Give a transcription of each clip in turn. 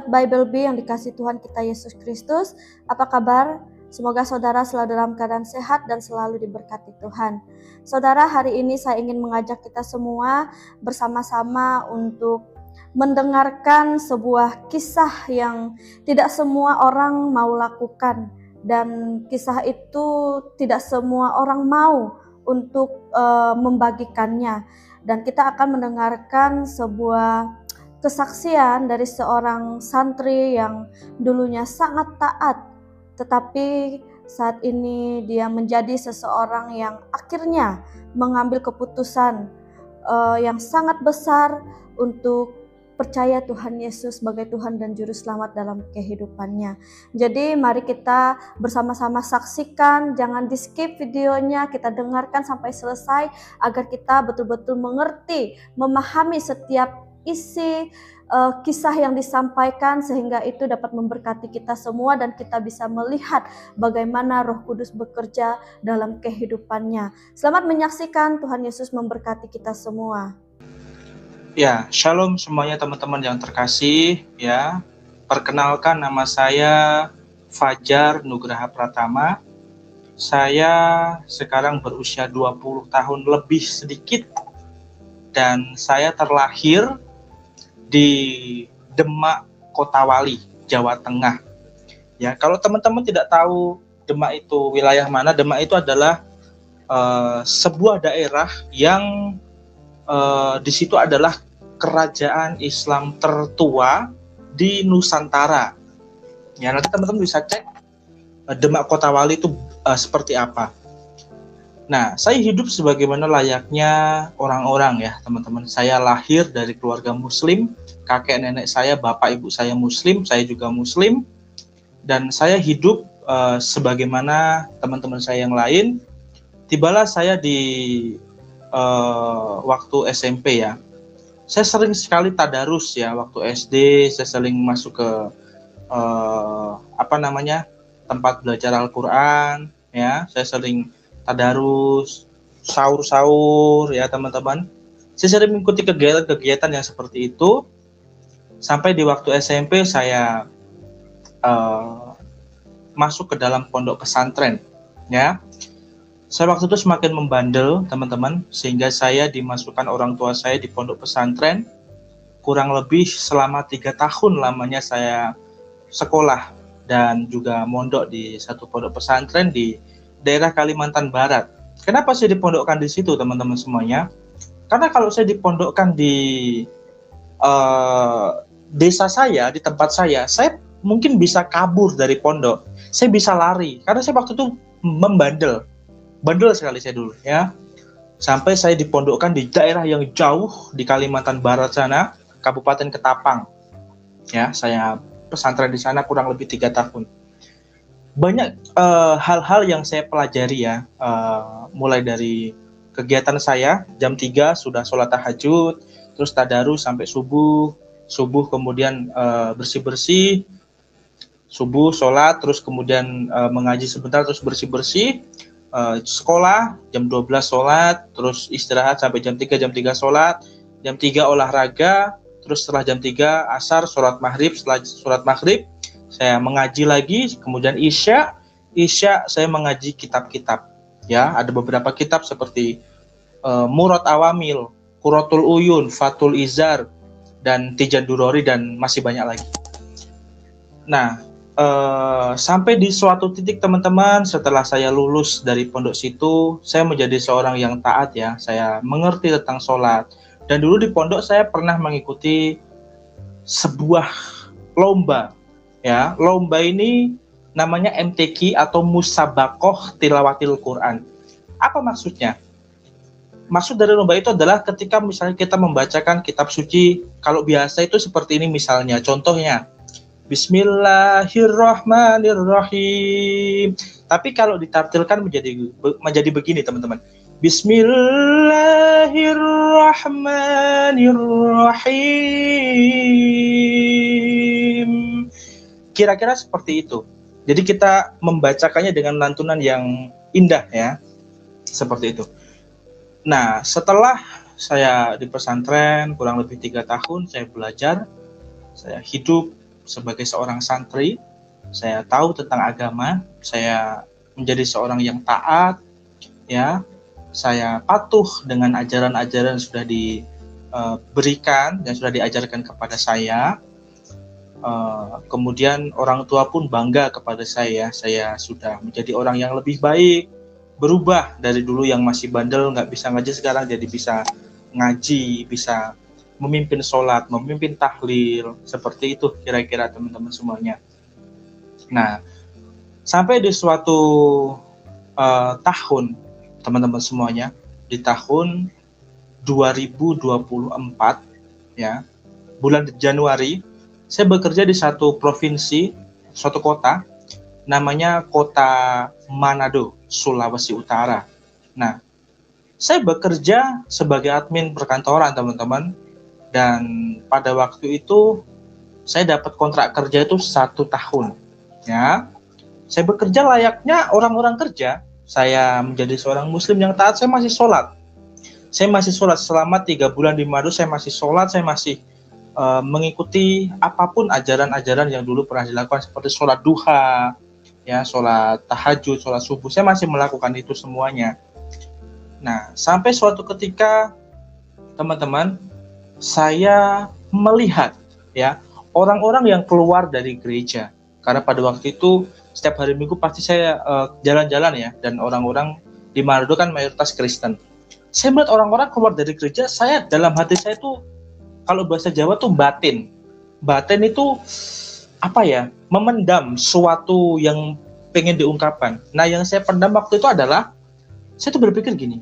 Sahabat Bible Bee yang dikasihi Tuhan kita Yesus Kristus, apa kabar? Semoga saudara selalu dalam keadaan sehat dan selalu diberkati Tuhan. Saudara, hari ini saya ingin mengajak kita semua bersama-sama untuk mendengarkan sebuah kisah yang tidak semua orang mau lakukan, dan kisah itu tidak semua orang mau untuk membagikannya. Dan kita akan mendengarkan sebuah kesaksian dari seorang santri yang dulunya sangat taat, tetapi saat ini dia menjadi seseorang yang akhirnya mengambil keputusan yang sangat besar untuk percaya Tuhan Yesus sebagai Tuhan dan Juru Selamat dalam kehidupannya. Jadi mari kita bersama-sama saksikan, jangan di skip videonya, kita dengarkan sampai selesai agar kita betul-betul mengerti, memahami setiap isi kisah yang disampaikan, sehingga itu dapat memberkati kita semua dan kita bisa melihat bagaimana Roh Kudus bekerja dalam kehidupannya. Selamat menyaksikan, Tuhan Yesus memberkati kita semua. Ya, shalom semuanya teman-teman yang terkasih ya. Perkenalkan, nama saya Fajar Nugraha Pratama. Saya sekarang berusia 20 tahun lebih sedikit dan saya terlahir di Demak, Kotawali, Jawa Tengah. Ya, kalau teman-teman tidak tahu Demak itu wilayah mana, Demak itu adalah sebuah daerah yang di situ adalah kerajaan Islam tertua di Nusantara. Ya, nanti teman-teman bisa cek Demak Kotawali itu seperti apa. Nah, saya hidup sebagaimana layaknya orang-orang ya teman-teman. Saya lahir dari keluarga muslim, kakek nenek saya, bapak ibu saya muslim, saya juga muslim. Dan saya hidup sebagaimana teman-teman saya yang lain. Tibalah saya di waktu SMP ya. Saya sering sekali tadarus ya waktu SD. Saya sering masuk ke tempat belajar Al-Quran ya. Saya sering tadarus, sahur-sahur ya teman-teman. Saya sering mengikuti kegiatan-kegiatan yang seperti itu. Sampai di waktu SMP saya masuk ke dalam pondok pesantren ya. Saya waktu itu semakin membandel teman-teman, sehingga saya dimasukkan orang tua saya di pondok pesantren. Kurang lebih selama 3 tahun lamanya saya sekolah dan juga mondok di satu pondok pesantren di daerah Kalimantan Barat. Kenapa saya dipondokkan di situ teman-teman semuanya? Karena kalau saya dipondokkan di desa saya, di tempat saya mungkin bisa kabur dari pondok. Saya bisa lari, karena saya waktu itu bandel sekali saya dulu ya. Sampai saya dipondokkan di daerah yang jauh di Kalimantan Barat sana, Kabupaten Ketapang. Ya, saya pesantren di sana kurang lebih 3 tahun. Banyak hal-hal yang saya pelajari ya, mulai dari kegiatan saya jam 3 sudah sholat tahajud, terus tadarus sampai subuh kemudian bersih-bersih, subuh sholat, terus kemudian mengaji sebentar, terus bersih-bersih, sekolah, jam 12 sholat, terus istirahat sampai jam 3 sholat, jam 3 olahraga, terus setelah jam 3 asar, sholat maghrib, setelah sholat maghrib saya mengaji lagi, kemudian isya saya mengaji kitab-kitab ya. Ada beberapa kitab seperti Murad Awamil, Qurratul Uyun, Fathul Izar, dan Tijan Durori, dan masih banyak lagi. Nah, sampai di suatu titik teman-teman, setelah saya lulus dari pondok situ, saya menjadi seorang yang taat ya. Saya mengerti tentang sholat. Dan dulu di pondok saya pernah mengikuti sebuah lomba ya. Lomba ini namanya MTQ atau Musabakoh Tilawatil Quran. Apa maksudnya? Maksud dari lomba itu adalah ketika misalnya kita membacakan kitab suci, kalau biasa itu seperti ini misalnya, contohnya Bismillahirrahmanirrahim. Tapi kalau ditartilkan menjadi begini teman-teman. Bismillahirrahmanirrahim. Kira-kira seperti itu. Jadi kita membacakannya dengan lantunan yang indah ya. Seperti itu. Nah, setelah saya di pesantren kurang lebih 3 tahun, saya belajar, saya hidup sebagai seorang santri, saya tahu tentang agama, saya menjadi seorang yang taat, ya, saya patuh dengan ajaran-ajaran yang sudah diberikan, yang sudah diajarkan kepada saya. Kemudian orang tua pun bangga kepada saya sudah menjadi orang yang lebih baik, berubah dari dulu yang masih bandel, nggak bisa ngaji, sekarang jadi bisa ngaji, bisa memimpin sholat, memimpin tahlil, seperti itu kira-kira teman-teman semuanya. Nah, sampai di suatu tahun, teman-teman semuanya, di tahun 2024, ya, bulan Januari, saya bekerja di satu provinsi, suatu kota, namanya Kota Manado, Sulawesi Utara. Nah, saya bekerja sebagai admin perkantoran, teman-teman, dan pada waktu itu saya dapat kontrak kerja itu 1 tahun. Ya, saya bekerja layaknya orang-orang kerja. Saya menjadi seorang Muslim yang taat. Saya masih sholat. Selama 3 bulan di Manado. Saya masih sholat. Saya masih mengikuti apapun ajaran-ajaran yang dulu pernah dilakukan, seperti sholat duha, ya, sholat tahajud, sholat subuh. Saya masih melakukan itu semuanya. Nah, sampai suatu ketika, teman-teman, saya melihat, ya, orang-orang yang keluar dari gereja. Karena pada waktu itu setiap hari Minggu pasti saya jalan-jalan, ya, dan orang-orang di Manado kan mayoritas Kristen. Saya melihat orang-orang keluar dari gereja, saya dalam hati saya tuh, kalau bahasa Jawa tuh batin. Batin itu apa ya? Memendam suatu yang pengen diungkapkan. Nah, yang saya pendam waktu itu adalah, saya tuh berpikir gini,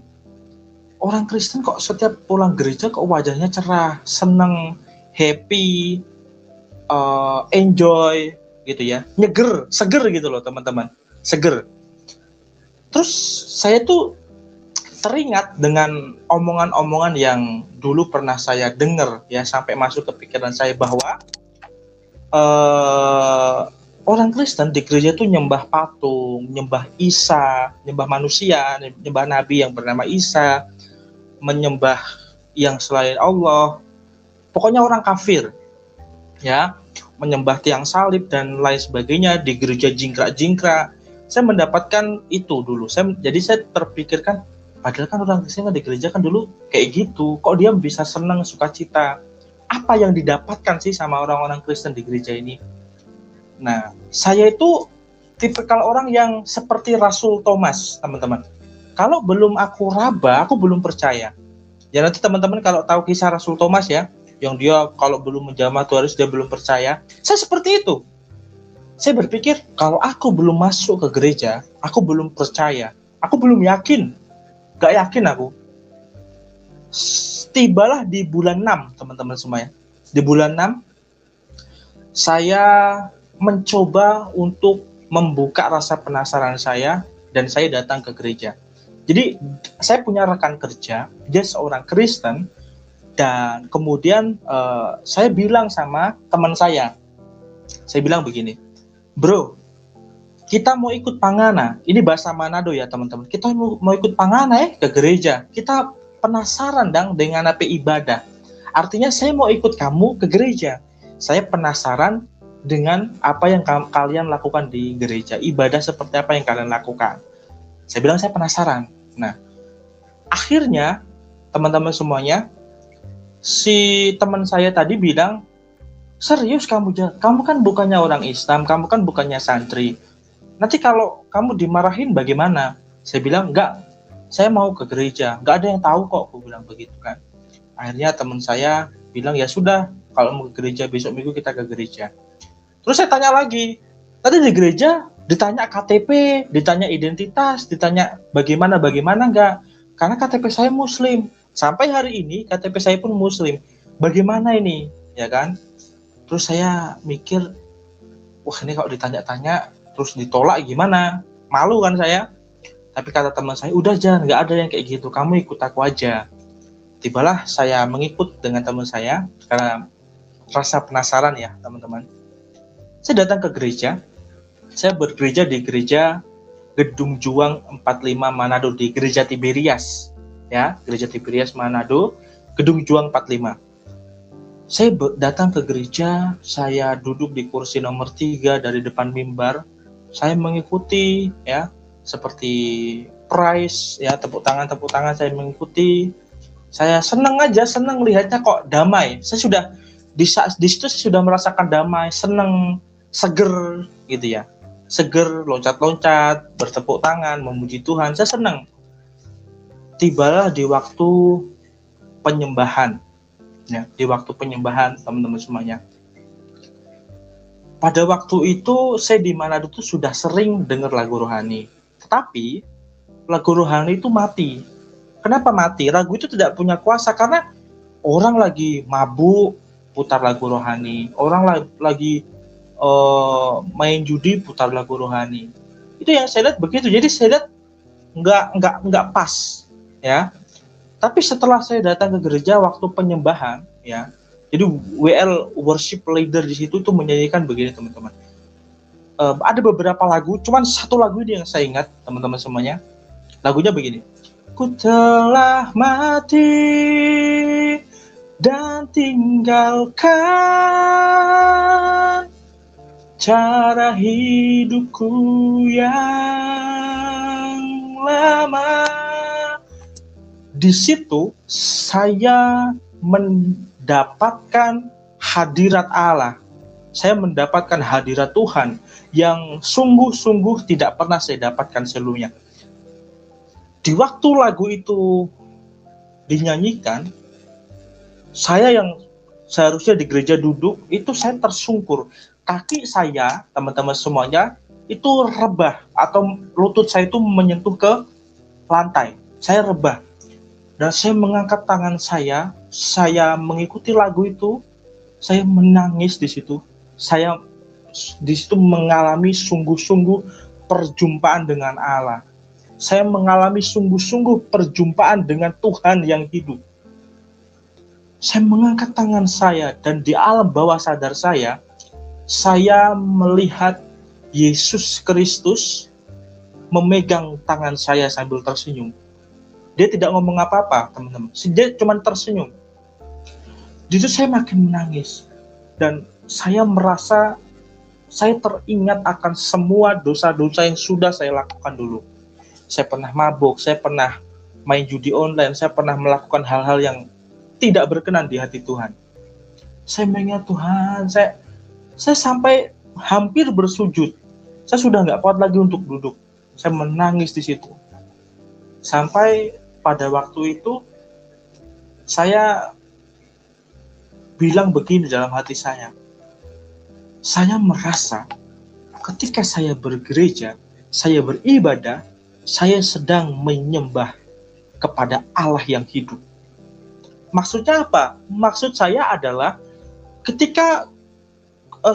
orang Kristen kok setiap pulang gereja kok wajahnya cerah, seneng, happy, enjoy, gitu ya, nyeger, seger gitu loh teman-teman, seger. Terus saya tuh teringat dengan omongan-omongan yang dulu pernah saya dengar, ya, sampai masuk ke pikiran saya bahwa orang Kristen di gereja tuh nyembah patung, nyembah Isa, nyembah manusia, nyembah nabi yang bernama Isa, menyembah yang selain Allah, pokoknya orang kafir, ya, menyembah tiang salib dan lain sebagainya, di gereja jingkrak-jingkrak. Saya mendapatkan itu dulu. Jadi saya terpikirkan, padahal kan orang Kristen di gereja kan dulu kayak gitu, kok dia bisa senang, sukacita? Apa yang didapatkan sih sama orang-orang Kristen di gereja ini? Nah, saya itu tipikal orang yang seperti Rasul Thomas, teman-teman. Kalau belum aku raba, aku belum percaya. Ya, nanti teman-teman kalau tahu kisah Rasul Thomas, ya, yang dia kalau belum menjamah Tuhan Yesus dia belum percaya. Saya seperti itu. Saya berpikir, kalau aku belum masuk ke gereja, aku belum percaya, aku belum yakin. Gak yakin aku. Tibalah di bulan 6, teman-teman semuanya. Di bulan 6, saya mencoba untuk membuka rasa penasaran saya, dan saya datang ke gereja. Jadi, saya punya rekan kerja, dia seorang Kristen, dan kemudian saya bilang sama teman saya bilang begini, bro, kita mau ikut pangana. Ini bahasa Manado ya teman-teman. Kita mau ikut pangana ke gereja. Kita penasaran dengan apa ibadah. Artinya saya mau ikut kamu ke gereja. Saya penasaran dengan apa yang kalian lakukan di gereja. Ibadah seperti apa yang kalian lakukan. Saya bilang saya penasaran. Nah, akhirnya teman-teman semuanya, si teman saya tadi bilang, serius kamu kan bukannya orang Islam, kamu kan bukannya santri. Nanti kalau kamu dimarahin bagaimana? Saya bilang, enggak, saya mau ke gereja. Enggak ada yang tahu kok, aku bilang begitu kan. Akhirnya teman saya bilang, ya sudah, kalau mau ke gereja, besok minggu kita ke gereja. Terus saya tanya lagi, tadi di gereja ditanya KTP, ditanya identitas, ditanya bagaimana enggak. Karena KTP saya Muslim. Sampai hari ini KTP saya pun Muslim. Bagaimana ini? Ya kan? Terus saya mikir, wah ini kalau ditanya-tanya terus ditolak gimana? Malu kan saya. Tapi kata teman saya, udah jangan, nggak ada yang kayak gitu, kamu ikut aku aja. Tibalah saya mengikut dengan teman saya karena rasa penasaran ya teman-teman. Saya datang ke gereja. Saya bergereja di gereja Gedung Juang 45 Manado, di gereja Tiberias. Ya, gereja Tiberias Manado, Gedung Juang 45. Datang ke gereja, saya duduk di kursi nomor 3 dari depan mimbar, saya mengikuti ya, seperti praise ya, tepuk tangan saya mengikuti. Saya senang lihatnya kok damai. Saya sudah di situ saya sudah merasakan damai, senang, seger gitu ya. Seger, loncat-loncat, bertepuk tangan, memuji Tuhan, saya senang. Tibalah di waktu penyembahan. Ya, di waktu penyembahan teman-teman semuanya. Pada waktu itu saya di Manado itu sudah sering dengar lagu rohani. Tetapi lagu rohani itu mati. Kenapa mati? Lagu itu tidak punya kuasa karena orang lagi mabuk putar lagu rohani, orang lagi main judi putar lagu rohani. Itu yang saya lihat begitu. Jadi saya lihat nggak pas ya. Tapi setelah saya datang ke gereja waktu penyembahan ya, jadi WL worship leader di situ tuh menyanyikan begini teman-teman. Ada beberapa lagu, cuman satu lagu ini yang saya ingat teman-teman semuanya. Lagunya begini. Ku telah mati dan tinggalkan cara hidupku yang lama. Di situ saya mendapatkan hadirat Allah. Saya mendapatkan hadirat Tuhan yang sungguh-sungguh tidak pernah saya dapatkan sebelumnya. Di waktu lagu itu dinyanyikan, saya yang seharusnya di gereja duduk, itu saya tersungkur. Kaki saya, teman-teman semuanya, itu rebah atau lutut saya itu menyentuh ke lantai. Saya rebah. Dan saya mengangkat tangan saya mengikuti lagu itu, saya menangis di situ. Saya di situ mengalami sungguh-sungguh perjumpaan dengan Allah. Saya mengalami sungguh-sungguh perjumpaan dengan Tuhan yang hidup. Saya mengangkat tangan saya dan di alam bawah sadar saya melihat Yesus Kristus memegang tangan saya sambil tersenyum. Dia tidak ngomong apa-apa, teman-teman. Dia cuma tersenyum. Di situ saya makin menangis. Dan saya merasa, saya teringat akan semua dosa-dosa yang sudah saya lakukan dulu. Saya pernah mabuk, saya pernah main judi online, saya pernah melakukan hal-hal yang tidak berkenan di hati Tuhan. Saya mengingat Tuhan, saya sampai hampir bersujud. Saya sudah nggak kuat lagi untuk duduk. Saya menangis di situ. Sampai pada waktu itu saya bilang begini dalam hati saya. Saya merasa ketika saya bergereja, saya beribadah, saya sedang menyembah kepada Allah yang hidup. Maksudnya apa? Maksud saya adalah ketika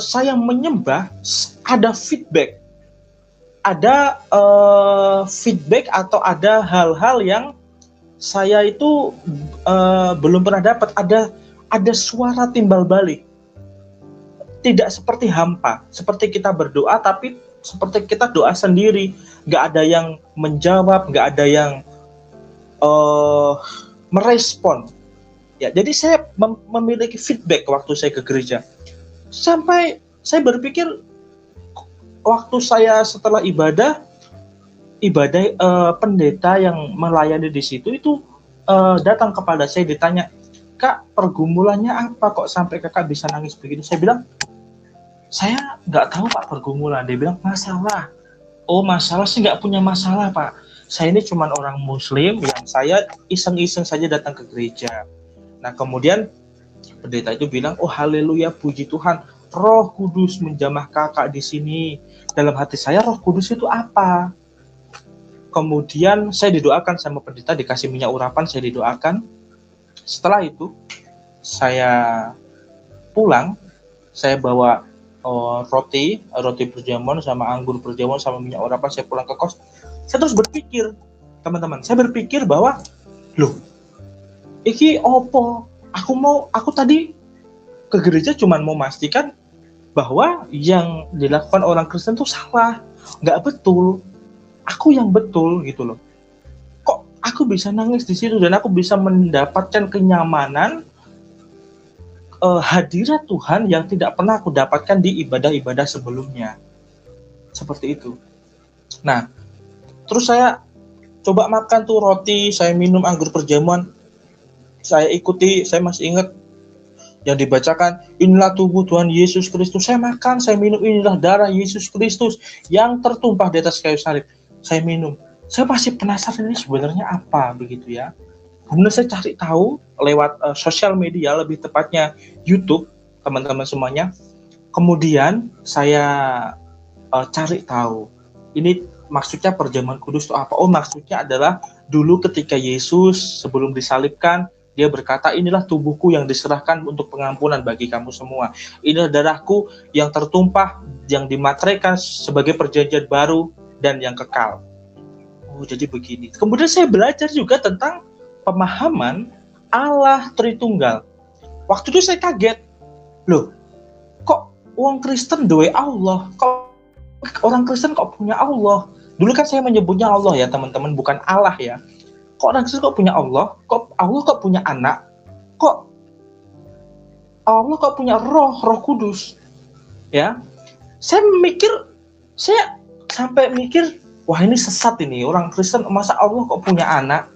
saya menyembah, ada feedback. Ada feedback atau ada hal-hal yang saya itu belum pernah dapat. Ada suara timbal balik. Tidak seperti hampa, seperti kita berdoa tapi seperti kita doa sendiri, nggak ada yang menjawab, nggak ada yang merespon. Ya, jadi saya memiliki feedback waktu saya ke gereja. Sampai saya berpikir waktu saya setelah ibadah pendeta yang melayani di situ itu datang kepada saya ditanya, "Kak, pergumulannya apa kok sampai kakak bisa nangis begini?" Saya bilang, "Saya nggak tahu Pak pergumulan." Dia bilang, "Masalah." "Oh, masalah sih nggak punya masalah Pak. Saya ini cuma orang Muslim yang saya iseng-iseng saja datang ke gereja." Nah kemudian pendeta itu bilang, "Oh haleluya, puji Tuhan, Roh Kudus menjamah kakak di sini." Dalam hati saya, Roh Kudus itu apa? Kemudian saya didoakan sama pendeta, dikasih minyak urapan, saya didoakan. Setelah itu saya pulang, saya bawa roti perjamuan sama anggur perjamuan sama minyak urapan, saya pulang ke kos. Saya terus berpikir, teman-teman, saya berpikir bahwa loh, iki opo? Aku tadi ke gereja cuma mau memastikan bahwa yang dilakukan orang Kristen itu salah, nggak betul. Aku yang betul gitu loh. Kok aku bisa nangis di situ dan aku bisa mendapatkan kenyamanan hadirat Tuhan yang tidak pernah aku dapatkan di ibadah-ibadah sebelumnya. Seperti itu. Nah, terus saya coba makan tuh roti, saya minum anggur perjamuan, saya ikuti, saya masih ingat yang dibacakan, inilah tubuh Tuhan Yesus Kristus. Saya makan, saya minum, inilah darah Yesus Kristus yang tertumpah di atas kayu salib. Saya minum. Saya masih penasaran ini sebenarnya apa begitu ya. Kemudian saya cari tahu lewat sosial media, lebih tepatnya YouTube, teman-teman semuanya. Kemudian saya cari tahu, ini maksudnya perjamuan kudus itu apa? Oh, maksudnya adalah dulu ketika Yesus sebelum disalibkan, dia berkata, inilah tubuhku yang diserahkan untuk pengampunan bagi kamu semua. Inilah darahku yang tertumpah, yang dimateraikan sebagai perjanjian baru dan yang kekal. Oh, jadi begini. Kemudian saya belajar juga tentang pemahaman Allah Tritunggal. Waktu itu saya kaget. Loh, kok orang Kristen doa Allah? Kok orang Kristen kok punya Allah? Dulu kan saya menyebutnya Allah ya teman-teman, bukan Allah ya. Kok orang Kristen kok punya Allah? Kok Allah kok punya anak? Kok Allah kok punya roh kudus? Ya, saya sampai mikir, wah ini sesat ini, orang Kristen masa Allah kok punya anak?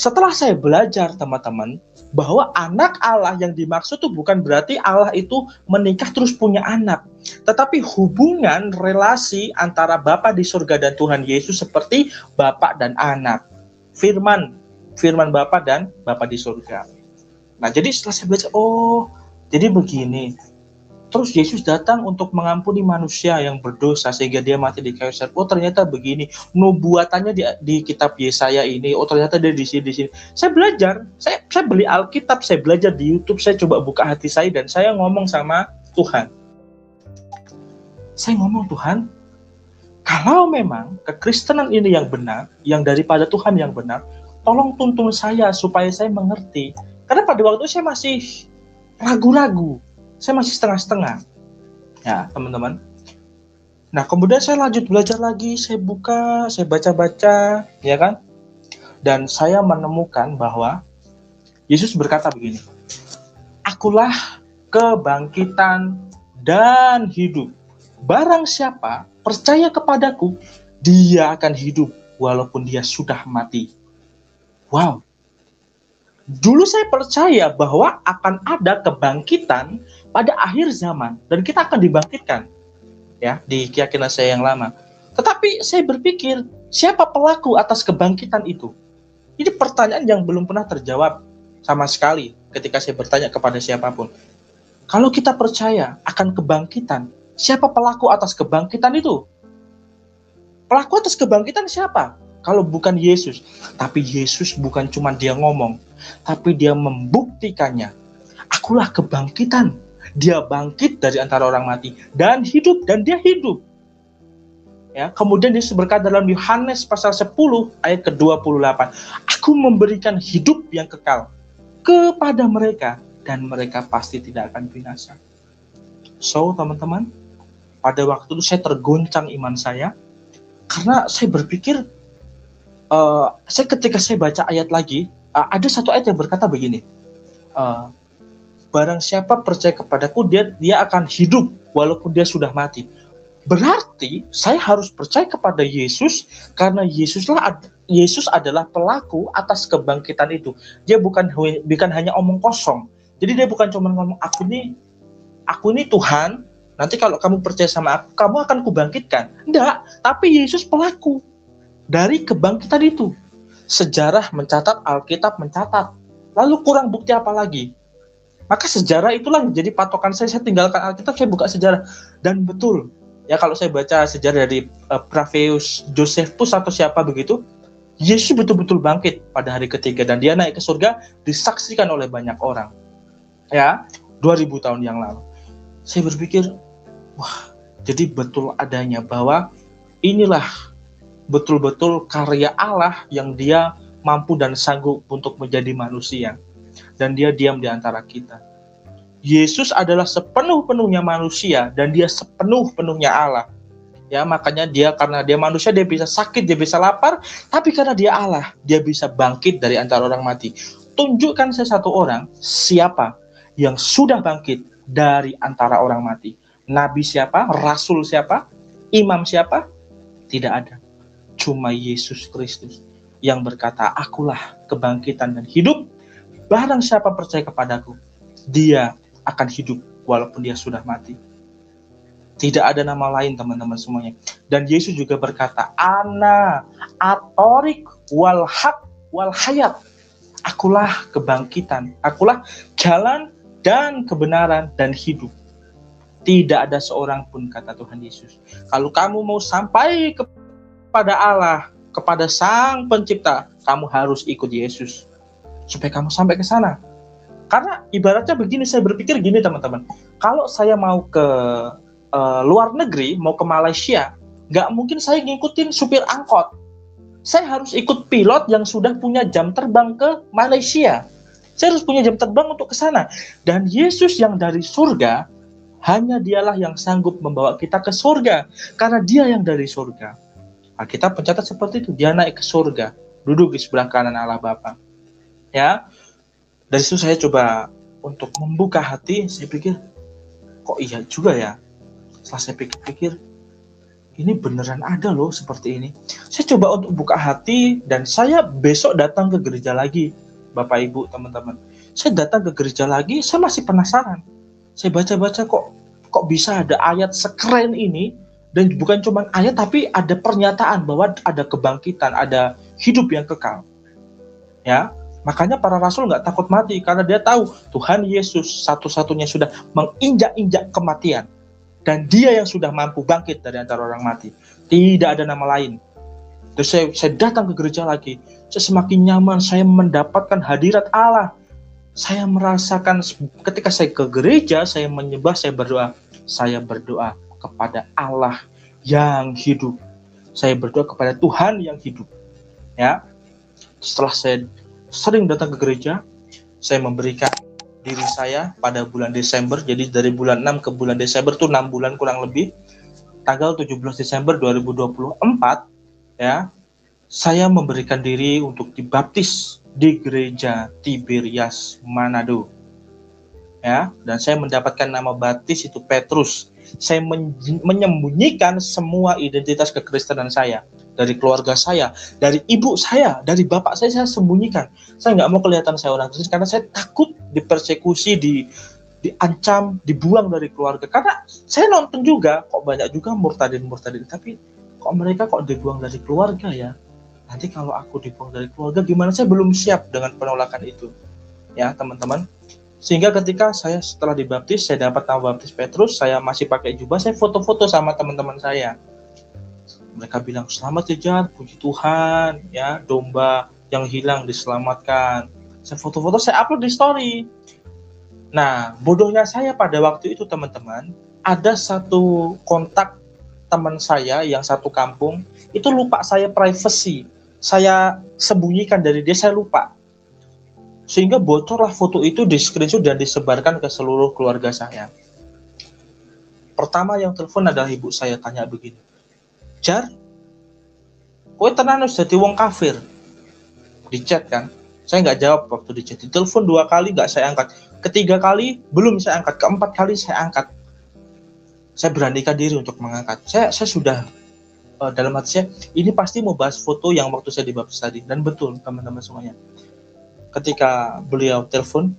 Setelah saya belajar teman-teman, bahwa anak Allah yang dimaksud itu bukan berarti Allah itu menikah terus punya anak, tetapi hubungan relasi antara Bapa di surga dan Tuhan Yesus seperti Bapa dan anak. Firman Bapa dan Bapa di surga. Nah, jadi setelah saya belajar, oh, jadi begini. Terus Yesus datang untuk mengampuni manusia yang berdosa sehingga dia mati di kayu salib. Oh, ternyata begini. Nubuatannya di kitab Yesaya ini. Oh, ternyata dia di sini. Saya belajar. Saya beli Alkitab, saya belajar di YouTube, saya coba buka hati saya dan saya ngomong sama Tuhan. Saya ngomong, Tuhan, kalau memang kekristenan ini yang benar, yang daripada Tuhan yang benar, tolong tuntun saya supaya saya mengerti. Karena pada waktu itu saya masih ragu-ragu, saya masih setengah-setengah. Ya, teman-teman. Nah, kemudian saya lanjut belajar lagi, saya buka, saya baca-baca, ya kan? Dan saya menemukan bahwa Yesus berkata begini, Akulah kebangkitan dan hidup. Barang siapa percaya kepadaku, dia akan hidup walaupun dia sudah mati. Wow. Dulu saya percaya bahwa akan ada kebangkitan pada akhir zaman dan kita akan dibangkitkan. Ya, di keyakinan saya yang lama. Tetapi saya berpikir, siapa pelaku atas kebangkitan itu? Ini pertanyaan yang belum pernah terjawab sama sekali ketika saya bertanya kepada siapapun. Kalau kita percaya akan kebangkitan, siapa pelaku atas kebangkitan itu? Pelaku atas kebangkitan siapa? Kalau bukan Yesus. Tapi Yesus bukan cuma dia ngomong, tapi dia membuktikannya. Akulah kebangkitan. Dia bangkit dari antara orang mati dan hidup, dan dia hidup. Ya, kemudian Yesus berkata dalam Yohanes pasal 10 ayat ke-28, Aku memberikan hidup yang kekal kepada mereka dan mereka pasti tidak akan binasa. So, teman-teman, pada waktu itu saya tergoncang iman saya karena saya berpikir, ketika saya baca ayat lagi, ada satu ayat yang berkata begini, barang siapa percaya kepadaku, dia akan hidup walaupun dia sudah mati. Berarti saya harus percaya kepada Yesus karena Yesus adalah pelaku atas kebangkitan itu. Dia bukan hanya omong kosong. Jadi dia bukan cuma ngomong aku ini Tuhan, nanti kalau kamu percaya sama aku, kamu akan kubangkitkan. Enggak, tapi Yesus pelaku dari kebangkitan itu. Sejarah mencatat, Alkitab mencatat. Lalu kurang bukti apa lagi? Maka sejarah itulah jadi patokan saya tinggalkan Alkitab, saya buka sejarah. Dan betul, ya kalau saya baca sejarah dari Flavius Josephus atau siapa begitu, Yesus betul-betul bangkit pada hari ketiga dan dia naik ke surga, disaksikan oleh banyak orang. Ya, 2000 tahun yang lalu. Saya berpikir, wah, jadi betul adanya bahwa inilah betul-betul karya Allah yang dia mampu dan sanggup untuk menjadi manusia. Dan dia diam di antara kita. Yesus adalah sepenuh-penuhnya manusia dan dia sepenuh-penuhnya Allah. Ya, makanya karena dia manusia, dia bisa sakit, dia bisa lapar, tapi karena dia Allah, dia bisa bangkit dari antara orang mati. Tunjukkan saya satu orang, siapa yang sudah bangkit dari antara orang mati. Nabi siapa? Rasul siapa? Imam siapa? Tidak ada. Cuma Yesus Kristus yang berkata, akulah kebangkitan dan hidup. Barang siapa percaya kepadaku, dia akan hidup walaupun dia sudah mati. Tidak ada nama lain, teman-teman semuanya. Dan Yesus juga berkata, Ana atorik wal haq wal hayat. Akulah kebangkitan, akulah jalan dan kebenaran dan hidup. Tidak ada seorang pun, kata Tuhan Yesus. Kalau kamu mau sampai kepada Allah, kepada Sang Pencipta, kamu harus ikut Yesus. Supaya kamu sampai ke sana. Karena ibaratnya begini, saya berpikir gini teman-teman. Kalau saya mau ke luar negeri, mau ke Malaysia, nggak mungkin saya ngikutin supir angkot. Saya harus ikut pilot yang sudah punya jam terbang ke Malaysia. Saya harus punya jam terbang untuk ke sana. Dan Yesus yang dari surga, hanya dialah yang sanggup membawa kita ke surga. Karena dia yang dari surga. Alkitab mencatat seperti itu. Dia naik ke surga, duduk di sebelah kanan Allah Bapa. Ya, dari situ saya coba untuk membuka hati. Saya pikir, kok iya juga ya. Setelah saya pikir-pikir, ini beneran ada loh seperti ini. Saya coba untuk buka hati dan saya besok datang ke gereja lagi, Bapak Ibu, teman-teman. Saya datang ke gereja lagi, saya masih penasaran. Saya baca-baca kok bisa ada ayat sekeren ini, dan bukan cuma ayat tapi ada pernyataan bahwa ada kebangkitan, ada hidup yang kekal. Ya, makanya para rasul nggak takut mati karena dia tahu Tuhan Yesus satu-satunya sudah menginjak-injak kematian. Dan dia yang sudah mampu bangkit dari antara orang mati. Tidak ada nama lain. Terus saya datang ke gereja lagi. Saya semakin nyaman. Saya mendapatkan hadirat Allah. Saya merasakan ketika saya ke gereja, saya menyembah, saya berdoa. Saya berdoa kepada Allah yang hidup. Saya berdoa kepada Tuhan yang hidup. Ya. Setelah saya sering datang ke gereja, saya memberikan diri saya pada bulan Desember. Jadi dari bulan 6 ke bulan Desember itu 6 bulan kurang lebih. Tanggal 17 Desember 2024 ya, saya memberikan diri untuk dibaptis di gereja Tiberias Manado. Ya, dan saya mendapatkan nama baptis itu Petrus. Saya menyembunyikan semua identitas kekristenan saya. Dari keluarga saya, dari ibu saya, dari bapak saya sembunyikan. Saya nggak mau kelihatan saya orang Kristen karena saya takut dipersekusi, diancam, dibuang dari keluarga. Karena saya nonton juga, kok banyak juga murtadin, tapi kok mereka kok dibuang dari keluarga ya? Nanti kalau aku dibuang dari keluarga gimana? Saya belum siap dengan penolakan itu. Ya, teman-teman. Sehingga ketika saya setelah dibaptis, saya dapat nama baptis Petrus, saya masih pakai jubah, saya foto-foto sama teman-teman saya. Mereka bilang, selamat ya Jan, puji Tuhan, ya, domba yang hilang diselamatkan. Saya foto-foto, saya upload di story. Nah, bodohnya saya pada waktu itu teman-teman, ada satu kontak teman saya yang satu kampung, itu lupa saya privacy. Saya sembunyikan dari dia, saya lupa. Sehingga bocorlah foto itu, di screenshot dan disebarkan ke seluruh keluarga saya. Pertama yang telepon adalah ibu saya, tanya begini, Jar, kowe tenan wis dadi wong kafir. Di chat kan, saya nggak jawab waktu di chat. Ditelepon 2 kali nggak saya angkat, ketiga kali belum saya angkat, keempat kali saya angkat. Saya beranikan diri untuk mengangkat. Saya sudah dalam hati saya, ini pasti mau bahas foto yang waktu saya dibaptis tadi. Dan betul teman-teman semuanya. Ketika beliau telepon,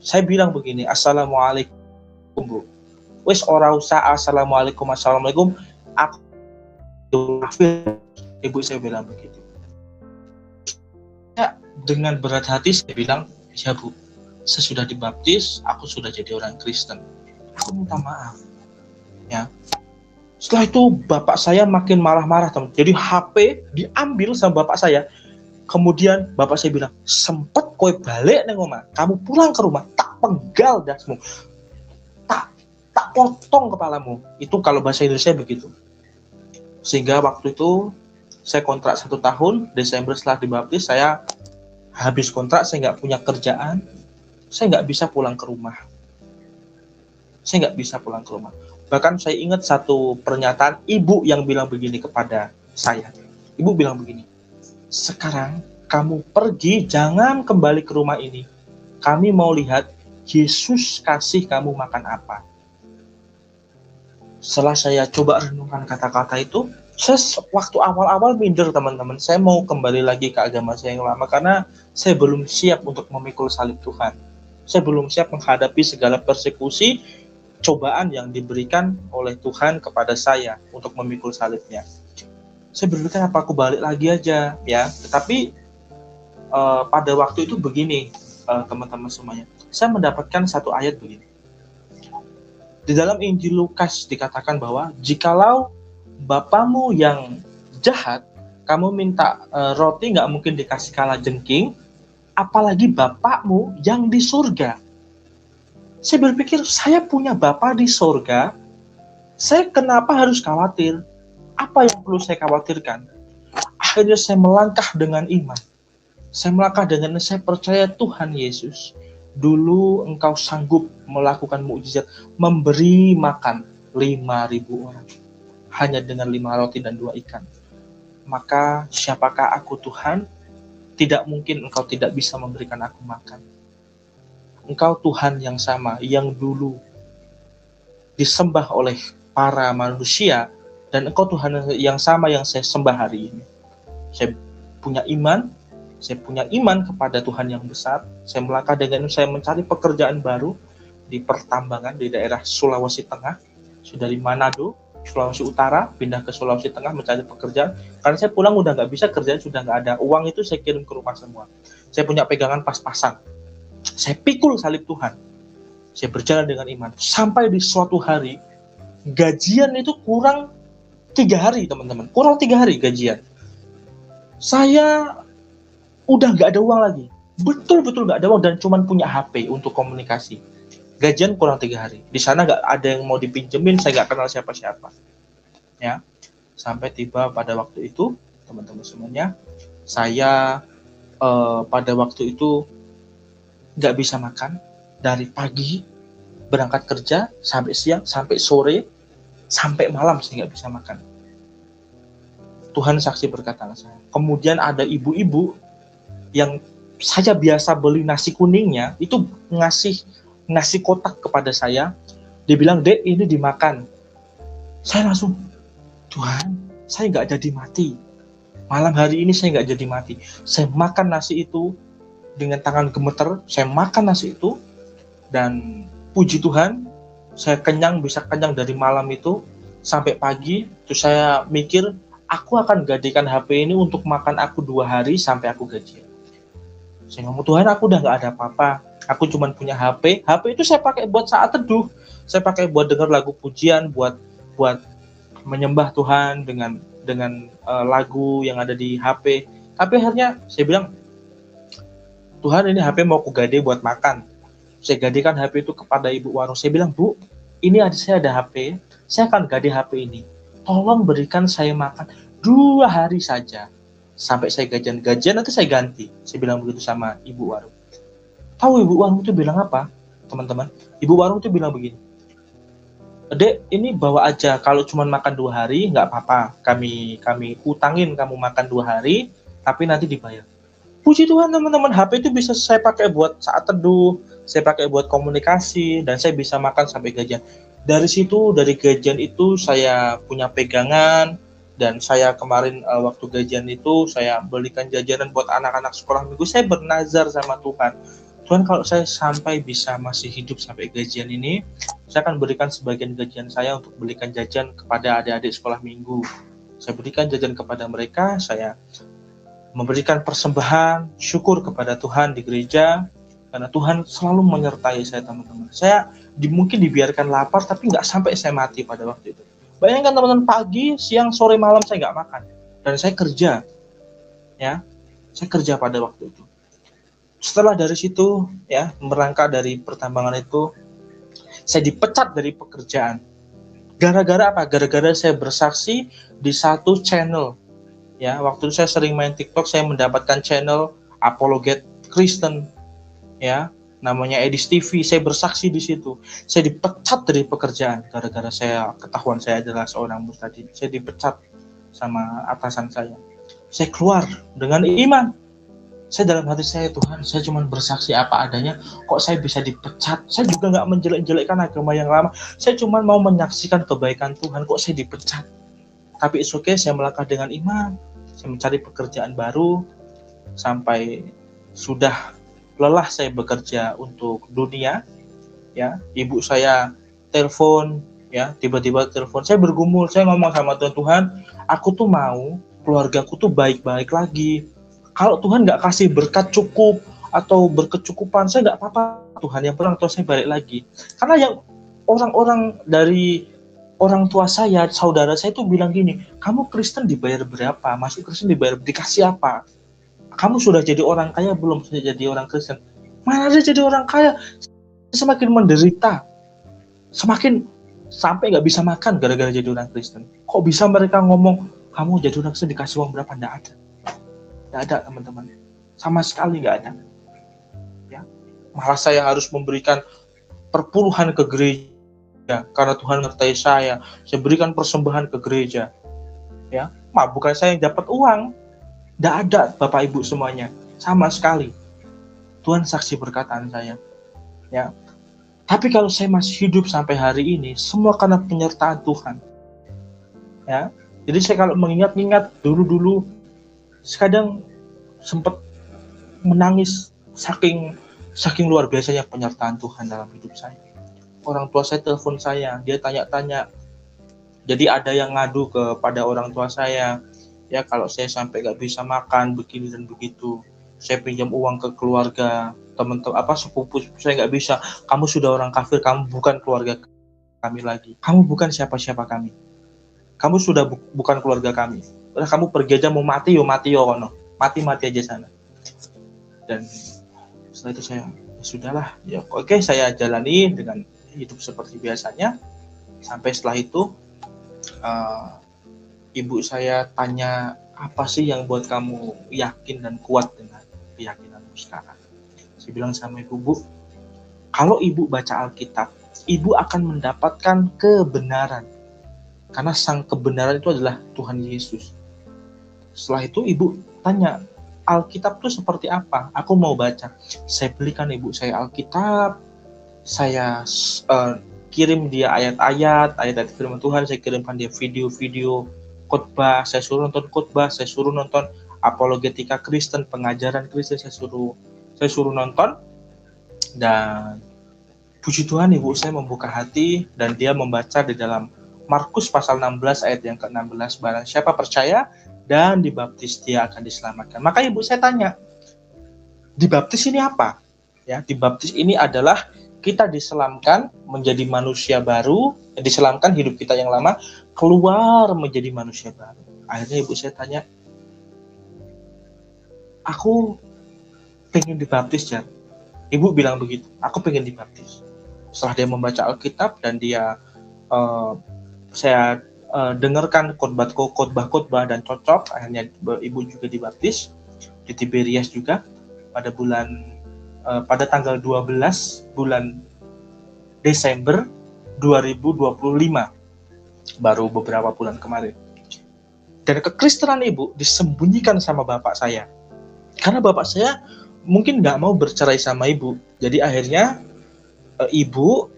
saya bilang begini, Assalamualaikum Bu. Wis ora usah assalamualaikum, aku ibu saya bilang begitu. Ya, dengan berat hati saya bilang, ya Bu, saya sudah dibaptis, aku sudah jadi orang Kristen. Aku minta maaf. Ya. Setelah itu bapak saya makin marah-marah, teman. Jadi HP diambil sama bapak saya. Kemudian bapak saya bilang, sempet kowe balik neng omah, kamu pulang ke rumah, tak penggal dasmu, tak potong kepalamu. Itu kalau bahasa Indonesia begitu. Sehingga waktu itu saya kontrak 1 tahun, Desember setelah dibaptis, saya habis kontrak, saya nggak punya kerjaan, saya nggak bisa pulang ke rumah. Bahkan saya ingat satu pernyataan ibu yang bilang begini kepada saya. Ibu bilang begini, sekarang kamu pergi, jangan kembali ke rumah ini. Kami mau lihat Yesus kasih kamu makan apa? Setelah saya coba renungkan kata-kata itu, saya waktu awal-awal minder teman-teman. Saya mau kembali lagi ke agama saya yang lama karena saya belum siap untuk memikul salib Tuhan. Saya belum siap menghadapi segala persekusi, cobaan yang diberikan oleh Tuhan kepada saya untuk memikul salibnya. Saya berpikir apa aku balik lagi aja ya. Tetapi pada waktu itu begini teman-teman semuanya. Saya mendapatkan satu ayat begini. Di dalam Injil Lukas dikatakan bahwa jikalau bapamu yang jahat, kamu minta roti nggak mungkin dikasih kalajengking, apalagi bapakmu yang di surga. Saya berpikir, saya punya bapa di surga, saya kenapa harus khawatir? Apa yang perlu saya khawatirkan? Akhirnya saya melangkah dengan iman. Saya melangkah dengan saya percaya Tuhan Yesus. Dulu engkau sanggup melakukan mukjizat, memberi makan 5.000 orang. Hanya dengan 5 roti dan 2 ikan. Maka siapakah aku Tuhan? Tidak mungkin engkau tidak bisa memberikan aku makan. Engkau Tuhan yang sama, yang dulu disembah oleh para manusia, dan engkau Tuhan yang sama yang saya sembah hari ini. Saya punya iman kepada Tuhan yang besar. Saya melangkah dengan saya mencari pekerjaan baru di pertambangan di daerah Sulawesi Tengah. Sudah di Manado, Sulawesi Utara, pindah ke Sulawesi Tengah mencari pekerjaan. Karena saya pulang udah nggak bisa, kerjaan sudah nggak ada. Uang itu saya kirim ke rumah semua. Saya punya pegangan pas-pasan. Saya pikul salib Tuhan. Saya berjalan dengan iman. Sampai di suatu hari, gajian itu kurang 3 hari, teman-teman. Kurang 3 hari gajian. Saya udah nggak ada uang lagi. Betul-betul nggak ada uang dan cuma punya HP untuk komunikasi. Gajian kurang 3 hari. Di sana nggak ada yang mau dipinjemin, saya nggak kenal siapa-siapa. Ya, sampai tiba pada waktu itu, teman-teman semuanya, saya pada waktu itu nggak bisa makan dari pagi berangkat kerja sampai siang, sampai sore, sampai malam saya nggak bisa makan. Tuhan saksi berkata saya. Kemudian ada ibu-ibu yang saya biasa beli nasi kuningnya itu ngasih nasi kotak kepada saya. Dia bilang, "Dek, ini dimakan." Saya langsung, Tuhan, saya nggak jadi mati. Malam hari ini saya nggak jadi mati. Saya makan nasi itu dengan tangan gemeter. Saya makan nasi itu dan puji Tuhan, saya kenyang, bisa kenyang dari malam itu sampai pagi. Terus saya mikir, aku akan gadekan HP ini untuk makan aku 2 hari sampai aku gajian. Saya ngomong, Tuhan, aku udah nggak ada apa-apa. Aku cuma punya HP. HP itu saya pakai buat saat teduh. Saya pakai buat dengar lagu pujian, buat menyembah Tuhan dengan lagu yang ada di HP. Tapi akhirnya saya bilang, Tuhan, ini HP mau aku gade buat makan. Saya gadekan HP itu kepada ibu warung. Saya bilang, Bu, ini saya ada HP. Saya akan gade HP ini. Tolong berikan saya makan 2 hari saja. Sampai saya gajian nanti saya ganti. Saya bilang begitu sama ibu warung. Tahu ibu warung itu bilang apa, teman-teman? Ibu warung itu bilang begini, Dek, ini bawa aja. Kalau cuma makan 2 hari, nggak apa-apa. Kami utangin kamu makan 2 hari, tapi nanti dibayar. Puji Tuhan, teman-teman. HP itu bisa saya pakai buat saat teduh, saya pakai buat komunikasi, dan saya bisa makan sampai gajian. Dari gajian itu saya punya pegangan. Dan saya kemarin waktu gajian itu saya belikan jajanan buat anak-anak sekolah minggu. Saya bernazar sama Tuhan. Tuhan, kalau saya sampai bisa masih hidup sampai gajian ini, saya akan berikan sebagian gajian saya untuk belikan jajan kepada adik-adik sekolah minggu. Saya berikan jajan kepada mereka, saya memberikan persembahan, syukur kepada Tuhan di gereja, karena Tuhan selalu menyertai saya, teman-teman. Saya mungkin dibiarkan lapar, tapi nggak sampai saya mati pada waktu itu. Bayangkan teman-teman, pagi, siang, sore, malam saya nggak makan. Dan saya kerja. Ya, saya kerja pada waktu itu. Setelah dari situ, ya, merangkak dari pertambangan itu, saya dipecat dari pekerjaan. Gara-gara apa? Gara-gara saya bersaksi di satu channel. Ya, waktu itu saya sering main TikTok, saya mendapatkan channel Apologet Kristen. Ya, namanya Edis TV. Saya bersaksi di situ. Saya dipecat dari pekerjaan gara-gara ketahuan saya adalah seorang mustadid. Saya dipecat sama atasan saya. Saya keluar dengan iman. Saya dalam hati saya, Tuhan, saya cuma bersaksi apa adanya, kok saya bisa dipecat. Saya juga nggak menjelek-jelekkan agama yang lama, saya cuma mau menyaksikan kebaikan Tuhan, kok saya dipecat. Tapi it's okay, saya melangkah dengan iman, saya mencari pekerjaan baru, sampai sudah lelah saya bekerja untuk dunia, ya, ibu saya telepon, ya, tiba-tiba telepon, saya bergumul, saya ngomong sama Tuhan, Tuhan, aku tuh mau keluargaku tuh baik-baik lagi. Kalau Tuhan nggak kasih berkat cukup atau berkecukupan, saya nggak apa-apa Tuhan, yang penting saya balik lagi. Karena yang orang-orang dari orang tua saya, saudara saya itu bilang gini, kamu Kristen dibayar berapa? Masuk Kristen dibayar, dikasih apa? Kamu sudah jadi orang kaya belum? Sudah jadi orang Kristen? Mana ada jadi orang kaya? Semakin menderita, semakin sampai nggak bisa makan gara-gara jadi orang Kristen. Kok bisa mereka ngomong, kamu jadi orang Kristen dikasih uang berapa? Nggak ada. Nggak ada, teman-teman. Sama sekali nggak ada. Ya. Malah saya harus memberikan perpuluhan ke gereja karena Tuhan ngertai saya. Saya berikan persembahan ke gereja. Ya, bukan saya yang dapat uang. Nggak ada, Bapak Ibu semuanya. Sama sekali. Tuhan saksi perkataan saya. Ya. Tapi kalau saya masih hidup sampai hari ini, semua karena penyertaan Tuhan. Ya. Jadi saya kalau mengingat-ingat dulu-dulu, kadang sempat menangis saking luar biasanya penyertaan Tuhan dalam hidup saya. Orang tua saya telepon saya, dia tanya-tanya. Jadi ada yang ngadu kepada orang tua saya, ya kalau saya sampai nggak bisa makan begini dan begitu, saya pinjam uang ke keluarga, teman-teman sepupu saya nggak bisa. Kamu sudah orang kafir, kamu bukan keluarga kami lagi, kamu bukan siapa-siapa kami, kamu sudah bukan keluarga kami. Udah, kamu pergi aja, mau mati yo kono, mati aja sana. Dan setelah itu saya sudahlah, ya oke, saya jalani dengan hidup seperti biasanya. Sampai setelah itu ibu saya tanya, apa sih yang buat kamu yakin dan kuat dengan keyakinanmu sekarang? Saya bilang sama ibu, Bu, kalau ibu baca Alkitab, ibu akan mendapatkan kebenaran. Karena sang kebenaran itu adalah Tuhan Yesus. Setelah itu ibu tanya, Alkitab itu seperti apa? Aku mau baca. Saya belikan ibu saya Alkitab, saya kirim dia ayat-ayat firman Tuhan, saya kirimkan dia video-video khotbah, saya suruh nonton khotbah, saya suruh nonton apologetika Kristen, pengajaran Kristen, saya suruh nonton. Dan puji Tuhan, ibu saya membuka hati dan dia membaca di dalam Markus pasal 16 ayat yang ke-16, barang siapa percaya dan dibaptis dia akan diselamatkan. Maka ibu saya tanya, dibaptis ini apa? Ya, dibaptis ini adalah kita diselamkan menjadi manusia baru, diselamkan hidup kita yang lama keluar menjadi manusia baru. Akhirnya ibu saya tanya, aku pengen dibaptis, Jan. Ibu bilang begitu, aku pengen dibaptis. Setelah dia membaca Alkitab dan dia saya dengarkan khotbah dan cocok, akhirnya ibu juga dibaptis di Tiberias juga pada pada tanggal 12 bulan Desember 2025, baru beberapa bulan kemarin. Dan kekristenan ibu disembunyikan sama bapak saya, karena bapak saya mungkin nggak mau bercerai sama ibu. Jadi akhirnya ibu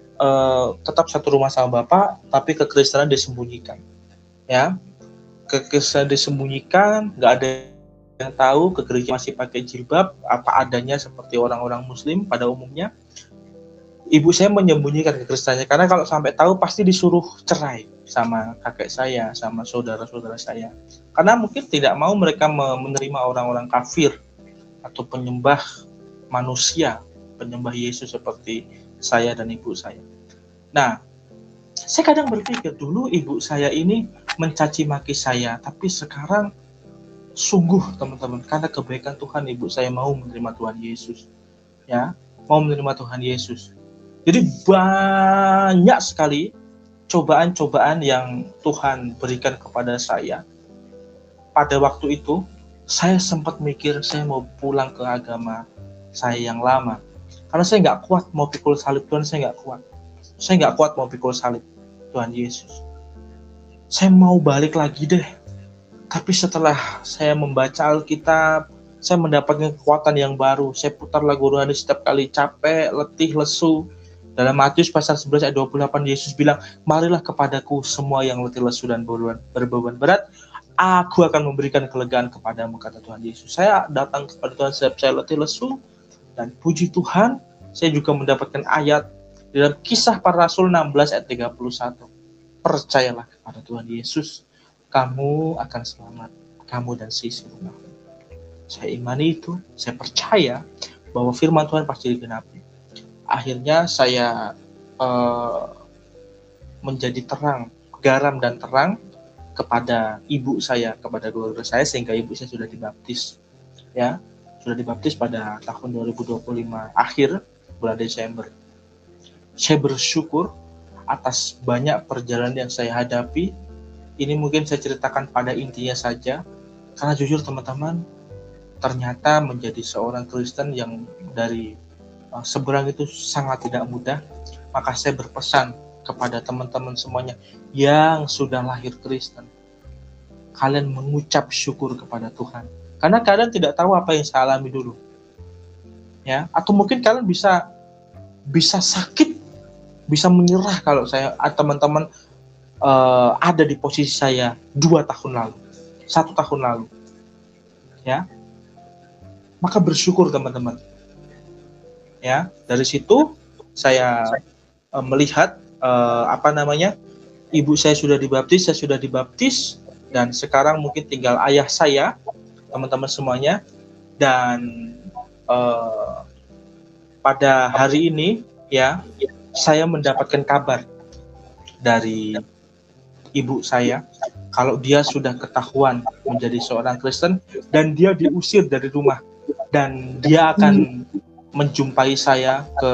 tetap satu rumah sama bapak, tapi kekristenan disembunyikan. Ya, kekristenan disembunyikan, nggak ada yang tahu. Ke gereja masih pakai jilbab apa adanya seperti orang-orang Muslim pada umumnya. Ibu saya menyembunyikan kekristenannya, karena kalau sampai tahu pasti disuruh cerai sama kakek saya, sama saudara-saudara saya. Karena mungkin tidak mau mereka menerima orang-orang kafir atau penyembah manusia, penyembah Yesus seperti saya dan ibu saya. Nah, saya kadang berpikir, dulu ibu saya ini mencaci maki saya, tapi sekarang sungguh teman-teman, karena kebaikan Tuhan, ibu saya mau menerima Tuhan Yesus. Ya, mau menerima Tuhan Yesus. Jadi banyak sekali cobaan-cobaan yang Tuhan berikan kepada saya. Pada waktu itu, saya sempat mikir saya mau pulang ke agama saya yang lama. Karena saya nggak kuat mau pikul salib Tuhan, saya nggak kuat. Saya nggak kuat mau pikul salib Tuhan Yesus. Saya mau balik lagi deh. Tapi setelah saya membaca Alkitab, Saya mendapatkan kekuatan yang baru. Saya putar lagu rohani setiap kali capek, letih, lesu. Dalam Matius pasal 11 ayat 28, Yesus bilang, marilah kepadaku semua yang letih, lesu, dan berbeban berat. Aku akan memberikan kelegaan kepadamu, kata Tuhan Yesus. Saya datang kepada Tuhan setiap saya letih, lesu. Dan puji Tuhan, saya juga mendapatkan ayat dalam Kisah Para Rasul 16 ayat 31. Percayalah kepada Tuhan Yesus, kamu akan selamat, kamu dan sisi rumah. Saya imani itu, saya percaya bahwa firman Tuhan pasti digenapi. Akhirnya saya menjadi terang, garam dan terang kepada ibu saya, kepada keluarga saya, sehingga ibu saya sudah dibaptis. Ya, sudah dibaptis pada tahun 2025 akhir bulan Desember. Saya bersyukur atas banyak perjalanan yang saya hadapi. Ini mungkin saya ceritakan pada intinya saja, karena jujur teman-teman, ternyata menjadi seorang Kristen yang dari seberang itu sangat tidak mudah. Maka saya berpesan kepada teman-teman semuanya yang sudah lahir Kristen, kalian mengucap syukur kepada Tuhan, karena kalian tidak tahu apa yang saya alami dulu, ya. Atau mungkin kalian bisa sakit, bisa menyerah kalau saya teman-teman ada di posisi saya 2 tahun lalu, 1 tahun lalu, ya. Maka bersyukur teman-teman, ya. Dari situ saya melihat ibu saya sudah dibaptis, saya sudah dibaptis, dan sekarang mungkin tinggal ayah saya, teman-teman semuanya. Dan pada hari ini, ya, saya mendapatkan kabar dari ibu saya kalau dia sudah ketahuan menjadi seorang Kristen dan dia diusir dari rumah. Dan dia akan menjumpai saya ke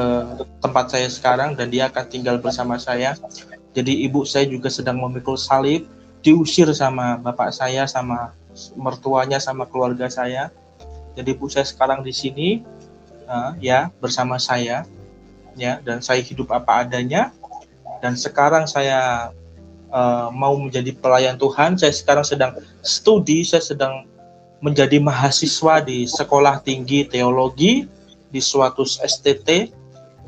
tempat saya sekarang, dan dia akan tinggal bersama saya. Jadi ibu saya juga sedang memikul salib, diusir sama bapak saya, sama mertuanya, sama keluarga saya. Jadi ibu saya sekarang di sini, ya, bersama saya, ya, dan saya hidup apa adanya. Dan sekarang saya mau menjadi pelayan Tuhan. Saya sekarang sedang studi, saya sedang menjadi mahasiswa di Sekolah Tinggi Teologi di suatu STT.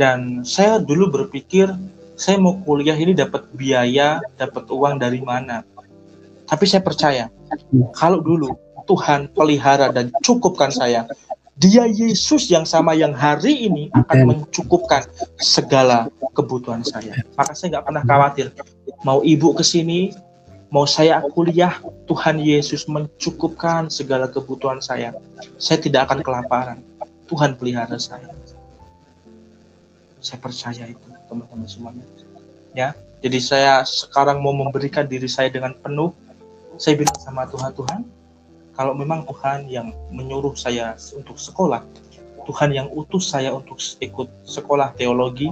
Dan saya dulu berpikir saya mau kuliah ini dapat biaya, dapat uang dari mana. Tapi saya percaya kalau dulu Tuhan pelihara dan cukupkan saya, Dia Yesus yang sama yang hari ini akan mencukupkan segala kebutuhan saya. Maka saya nggak pernah khawatir. Mau ibu kesini, mau saya kuliah, Tuhan Yesus mencukupkan segala kebutuhan saya. Saya tidak akan kelaparan. Tuhan pelihara saya. Saya percaya itu, teman-teman semuanya. Ya, jadi saya sekarang mau memberikan diri saya dengan penuh. Saya bilang sama Tuhan, Tuhan, kalau memang Tuhan yang menyuruh saya untuk sekolah, Tuhan yang utus saya untuk ikut sekolah teologi,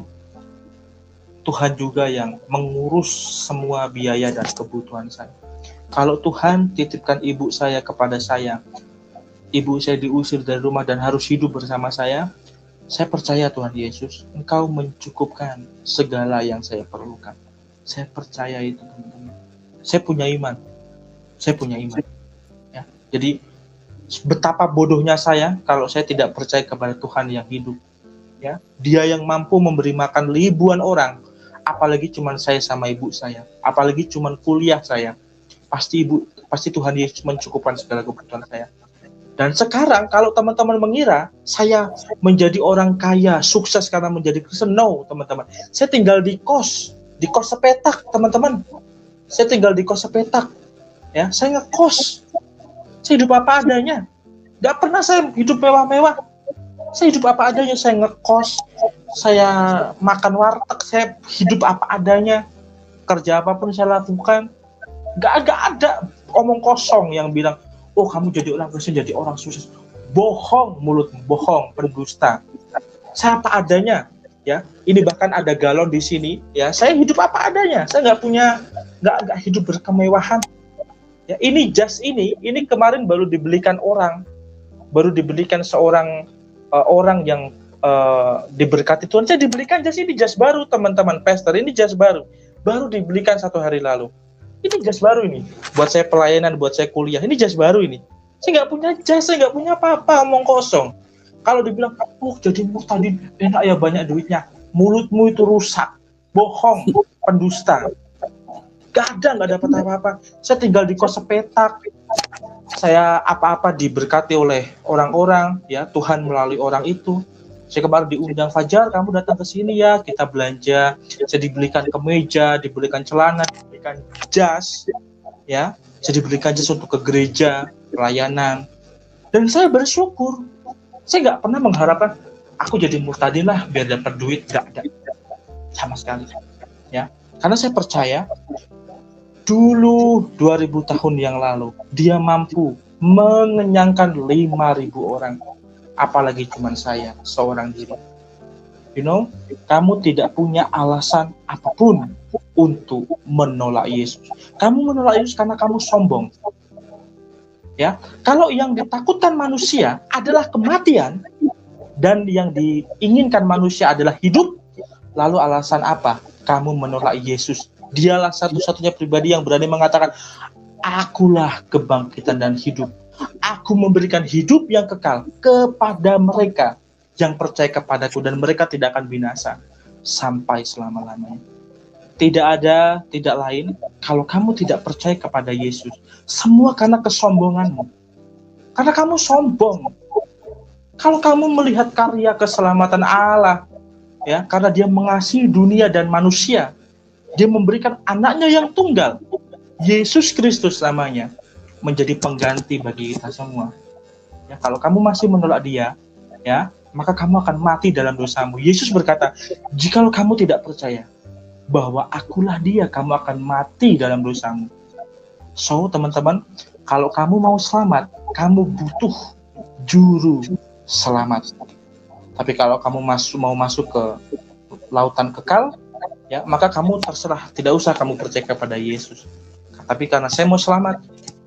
Tuhan juga yang mengurus semua biaya dan kebutuhan saya. Kalau Tuhan titipkan ibu saya kepada saya, ibu saya diusir dari rumah dan harus hidup bersama saya percaya Tuhan Yesus, Engkau mencukupkan segala yang saya perlukan. Saya percaya itu, teman-teman. Saya punya iman. Ya. Jadi betapa bodohnya saya kalau saya tidak percaya kepada Tuhan yang hidup. Ya, Dia yang mampu memberi makan ribuan orang, apalagi cuma saya sama ibu saya, apalagi cuma kuliah saya. Pasti Tuhan Yesus mencukupkan segala kebutuhan saya. Dan sekarang kalau teman-teman mengira saya menjadi orang kaya, sukses karena menjadi Kristen, no, teman-teman. Saya tinggal di kos sepetak, teman-teman. Saya tinggal di kos sepetak. Ya, saya ngekos. Saya hidup apa adanya. Gak pernah saya hidup mewah-mewah. Saya hidup apa adanya, saya ngekos, saya makan warteg, saya hidup apa adanya. Kerja apapun saya lakukan. Gak ada omong kosong yang bilang, oh kamu jadi orang Kristen, jadi orang sukses. Bohong mulutmu, bohong, pendusta. Saya apa adanya, ya. Ini bahkan ada galon di sini, ya. Saya hidup apa adanya. Saya nggak hidup berkemewahan. Ya, ini jas ini kemarin baru dibelikan seorang orang yang diberkati Tuhan. Saya dibelikan jas ini, jas baru, teman-teman pastor. Ini jas baru dibelikan 1 hari lalu. Ini jas baru ini, buat saya pelayanan, buat saya kuliah. Ini jas baru ini. Saya nggak punya jas, saya nggak punya apa-apa, omong kosong. Kalau dibilang, oh jadi murtadin, enak ya banyak duitnya. Mulutmu itu rusak, bohong, pendusta. Nggak dapat apa-apa. Saya tinggal di kos sepetak. Saya apa-apa diberkati oleh orang-orang, ya Tuhan melalui orang itu. Saya kemarin diundang, Fajar, kamu datang ke sini ya, kita belanja. Saya dibelikan kemeja, dibelikan celana, dibelikan jas, ya. Saya dibelikan jas untuk ke gereja, pelayanan. Dan saya bersyukur. Saya nggak pernah mengharapkan aku jadi murtadin lah biar dapat duit, nggak ada sama sekali, ya. Karena saya percaya dulu 2000 tahun yang lalu dia mampu mengenyangkan 5.000 orang, apalagi cuma saya seorang diri. You know, kamu tidak punya alasan apapun untuk menolak Yesus. Kamu menolak Yesus karena kamu sombong. Ya, kalau yang ditakutkan manusia adalah kematian dan yang diinginkan manusia adalah hidup, lalu alasan apa kamu menolak Yesus? Dialah satu-satunya pribadi yang berani mengatakan, akulah kebangkitan dan hidup. Aku memberikan hidup yang kekal kepada mereka yang percaya kepadaku dan mereka tidak akan binasa sampai selama-lamanya. Tidak lain kalau kamu tidak percaya kepada Yesus. Semua karena kesombonganmu. Karena kamu sombong. Kalau kamu melihat karya keselamatan Allah, ya, karena Dia mengasihi dunia dan manusia, Dia memberikan anaknya yang tunggal, Yesus Kristus namanya, menjadi pengganti bagi kita semua. Ya, kalau kamu masih menolak Dia, ya, maka kamu akan mati dalam dosamu. Yesus berkata, jikalau kamu tidak percaya bahwa akulah Dia, kamu akan mati dalam dosamu. So, teman-teman, kalau kamu mau selamat, kamu butuh juru selamat. Tapi kalau kamu mau masuk ke lautan kekal, ya, maka kamu terserah, tidak usah kamu percaya kepada Yesus. Tapi karena saya mau selamat,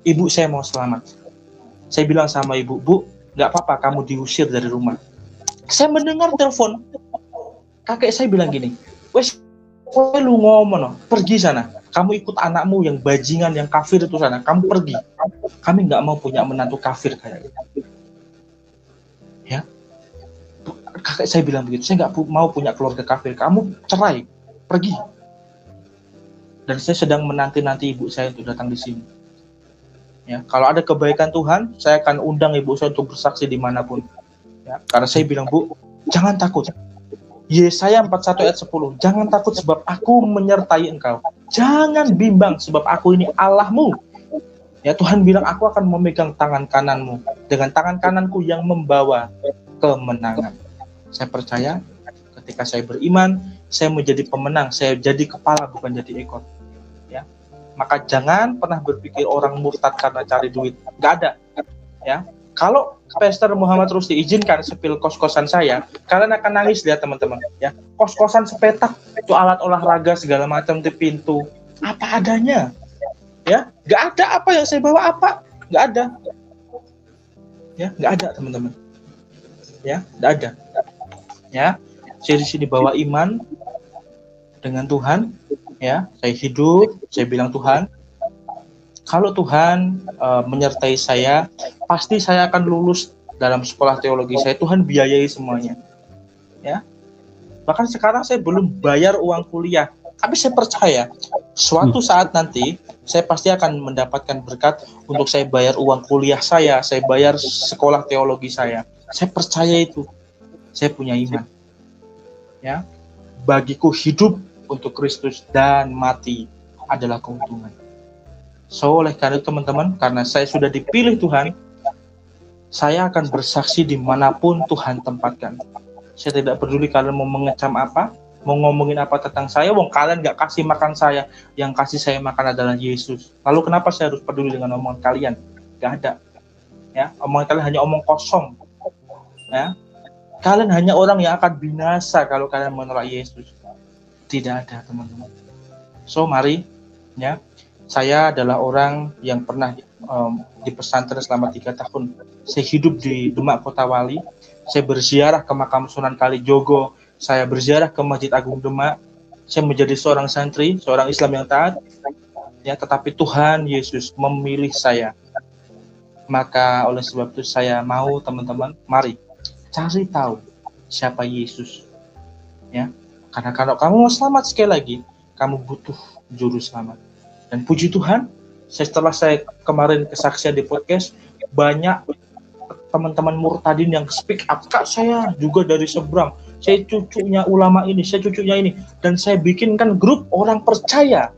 ibu saya mau selamat. Saya bilang sama ibu, Bu, nggak apa-apa kamu diusir dari rumah. Saya mendengar telepon, kakek saya bilang gini, wes, lu ngomong, pergi sana. Kamu ikut anakmu yang bajingan, yang kafir itu sana. Kamu pergi. Kami nggak mau punya menantu kafir kayak gitu. Ya, kakek saya bilang begitu. Saya nggak mau punya keluarga kafir. Kamu cerai, pergi. Dan saya sedang menanti-nanti ibu saya untuk datang di sini. Ya, kalau ada kebaikan Tuhan, saya akan undang ibu saya untuk bersaksi dimanapun. Ya, karena saya bilang, Bu, jangan takut. Yesaya 41 ayat 10, jangan takut sebab aku menyertai engkau. Jangan bimbang sebab aku ini Allahmu. Ya, Tuhan bilang aku akan memegang tangan kananmu. Dengan tangan kananku yang membawa kemenangan. Saya percaya ketika saya beriman, saya menjadi pemenang. Saya jadi kepala bukan jadi ekor. Ya, maka jangan pernah berpikir orang murtad karena cari duit. Nggak ada. Ya, kalau Pastor Muhammad Rusdi izinkan sepil kos-kosan saya, kalian akan nangis lihat teman-teman. Ya, kos-kosan sepetak, itu alat olahraga segala macam di pintu, apa adanya. Ya, nggak ada apa yang saya bawa apa, nggak ada. Ya, nggak ada teman-teman. Ya, nggak ada. Ya, saya di sini bawa iman dengan Tuhan. Ya, saya hidup, saya bilang Tuhan, kalau Tuhan menyertai saya, pasti saya akan lulus dalam sekolah teologi saya. Tuhan biayai semuanya. Ya. Bahkan sekarang saya belum bayar uang kuliah, tapi saya percaya suatu saat nanti saya pasti akan mendapatkan berkat untuk saya bayar uang kuliah saya bayar sekolah teologi saya. Saya percaya itu. Saya punya iman. Ya. Bagiku hidup untuk Kristus dan mati adalah keuntungan. So, oleh karena itu teman-teman, karena saya sudah dipilih Tuhan, saya akan bersaksi dimanapun Tuhan tempatkan. Saya tidak peduli kalian mau mengecam apa, mau ngomongin apa tentang saya, wong kalian gak kasih makan saya, yang kasih saya makan adalah Yesus. Lalu kenapa saya harus peduli dengan omongan kalian? Gak ada. Ya, omongan kalian hanya omong kosong. Ya, kalian hanya orang yang akan binasa kalau kalian menolak Yesus. Tidak ada, teman-teman. So, mari, ya. Saya adalah orang yang pernah di pesantren selama 3 tahun. Saya hidup di Demak Kota Wali. Saya berziarah ke makam Sunan Kalijogo. Saya berziarah ke Masjid Agung Demak. Saya menjadi seorang santri, seorang Islam yang taat. Ya, tetapi Tuhan Yesus memilih saya. Maka oleh sebab itu saya mau teman-teman, mari cari tahu siapa Yesus, ya. Karena kalau kamu mau selamat, sekali lagi kamu butuh juru selamat. Dan puji Tuhan, setelah saya kemarin kesaksian di podcast, banyak teman-teman murtadin yang speak up, Kak, saya juga dari seberang, saya cucunya ulama ini, saya cucunya ini, dan saya bikinkan grup orang percaya.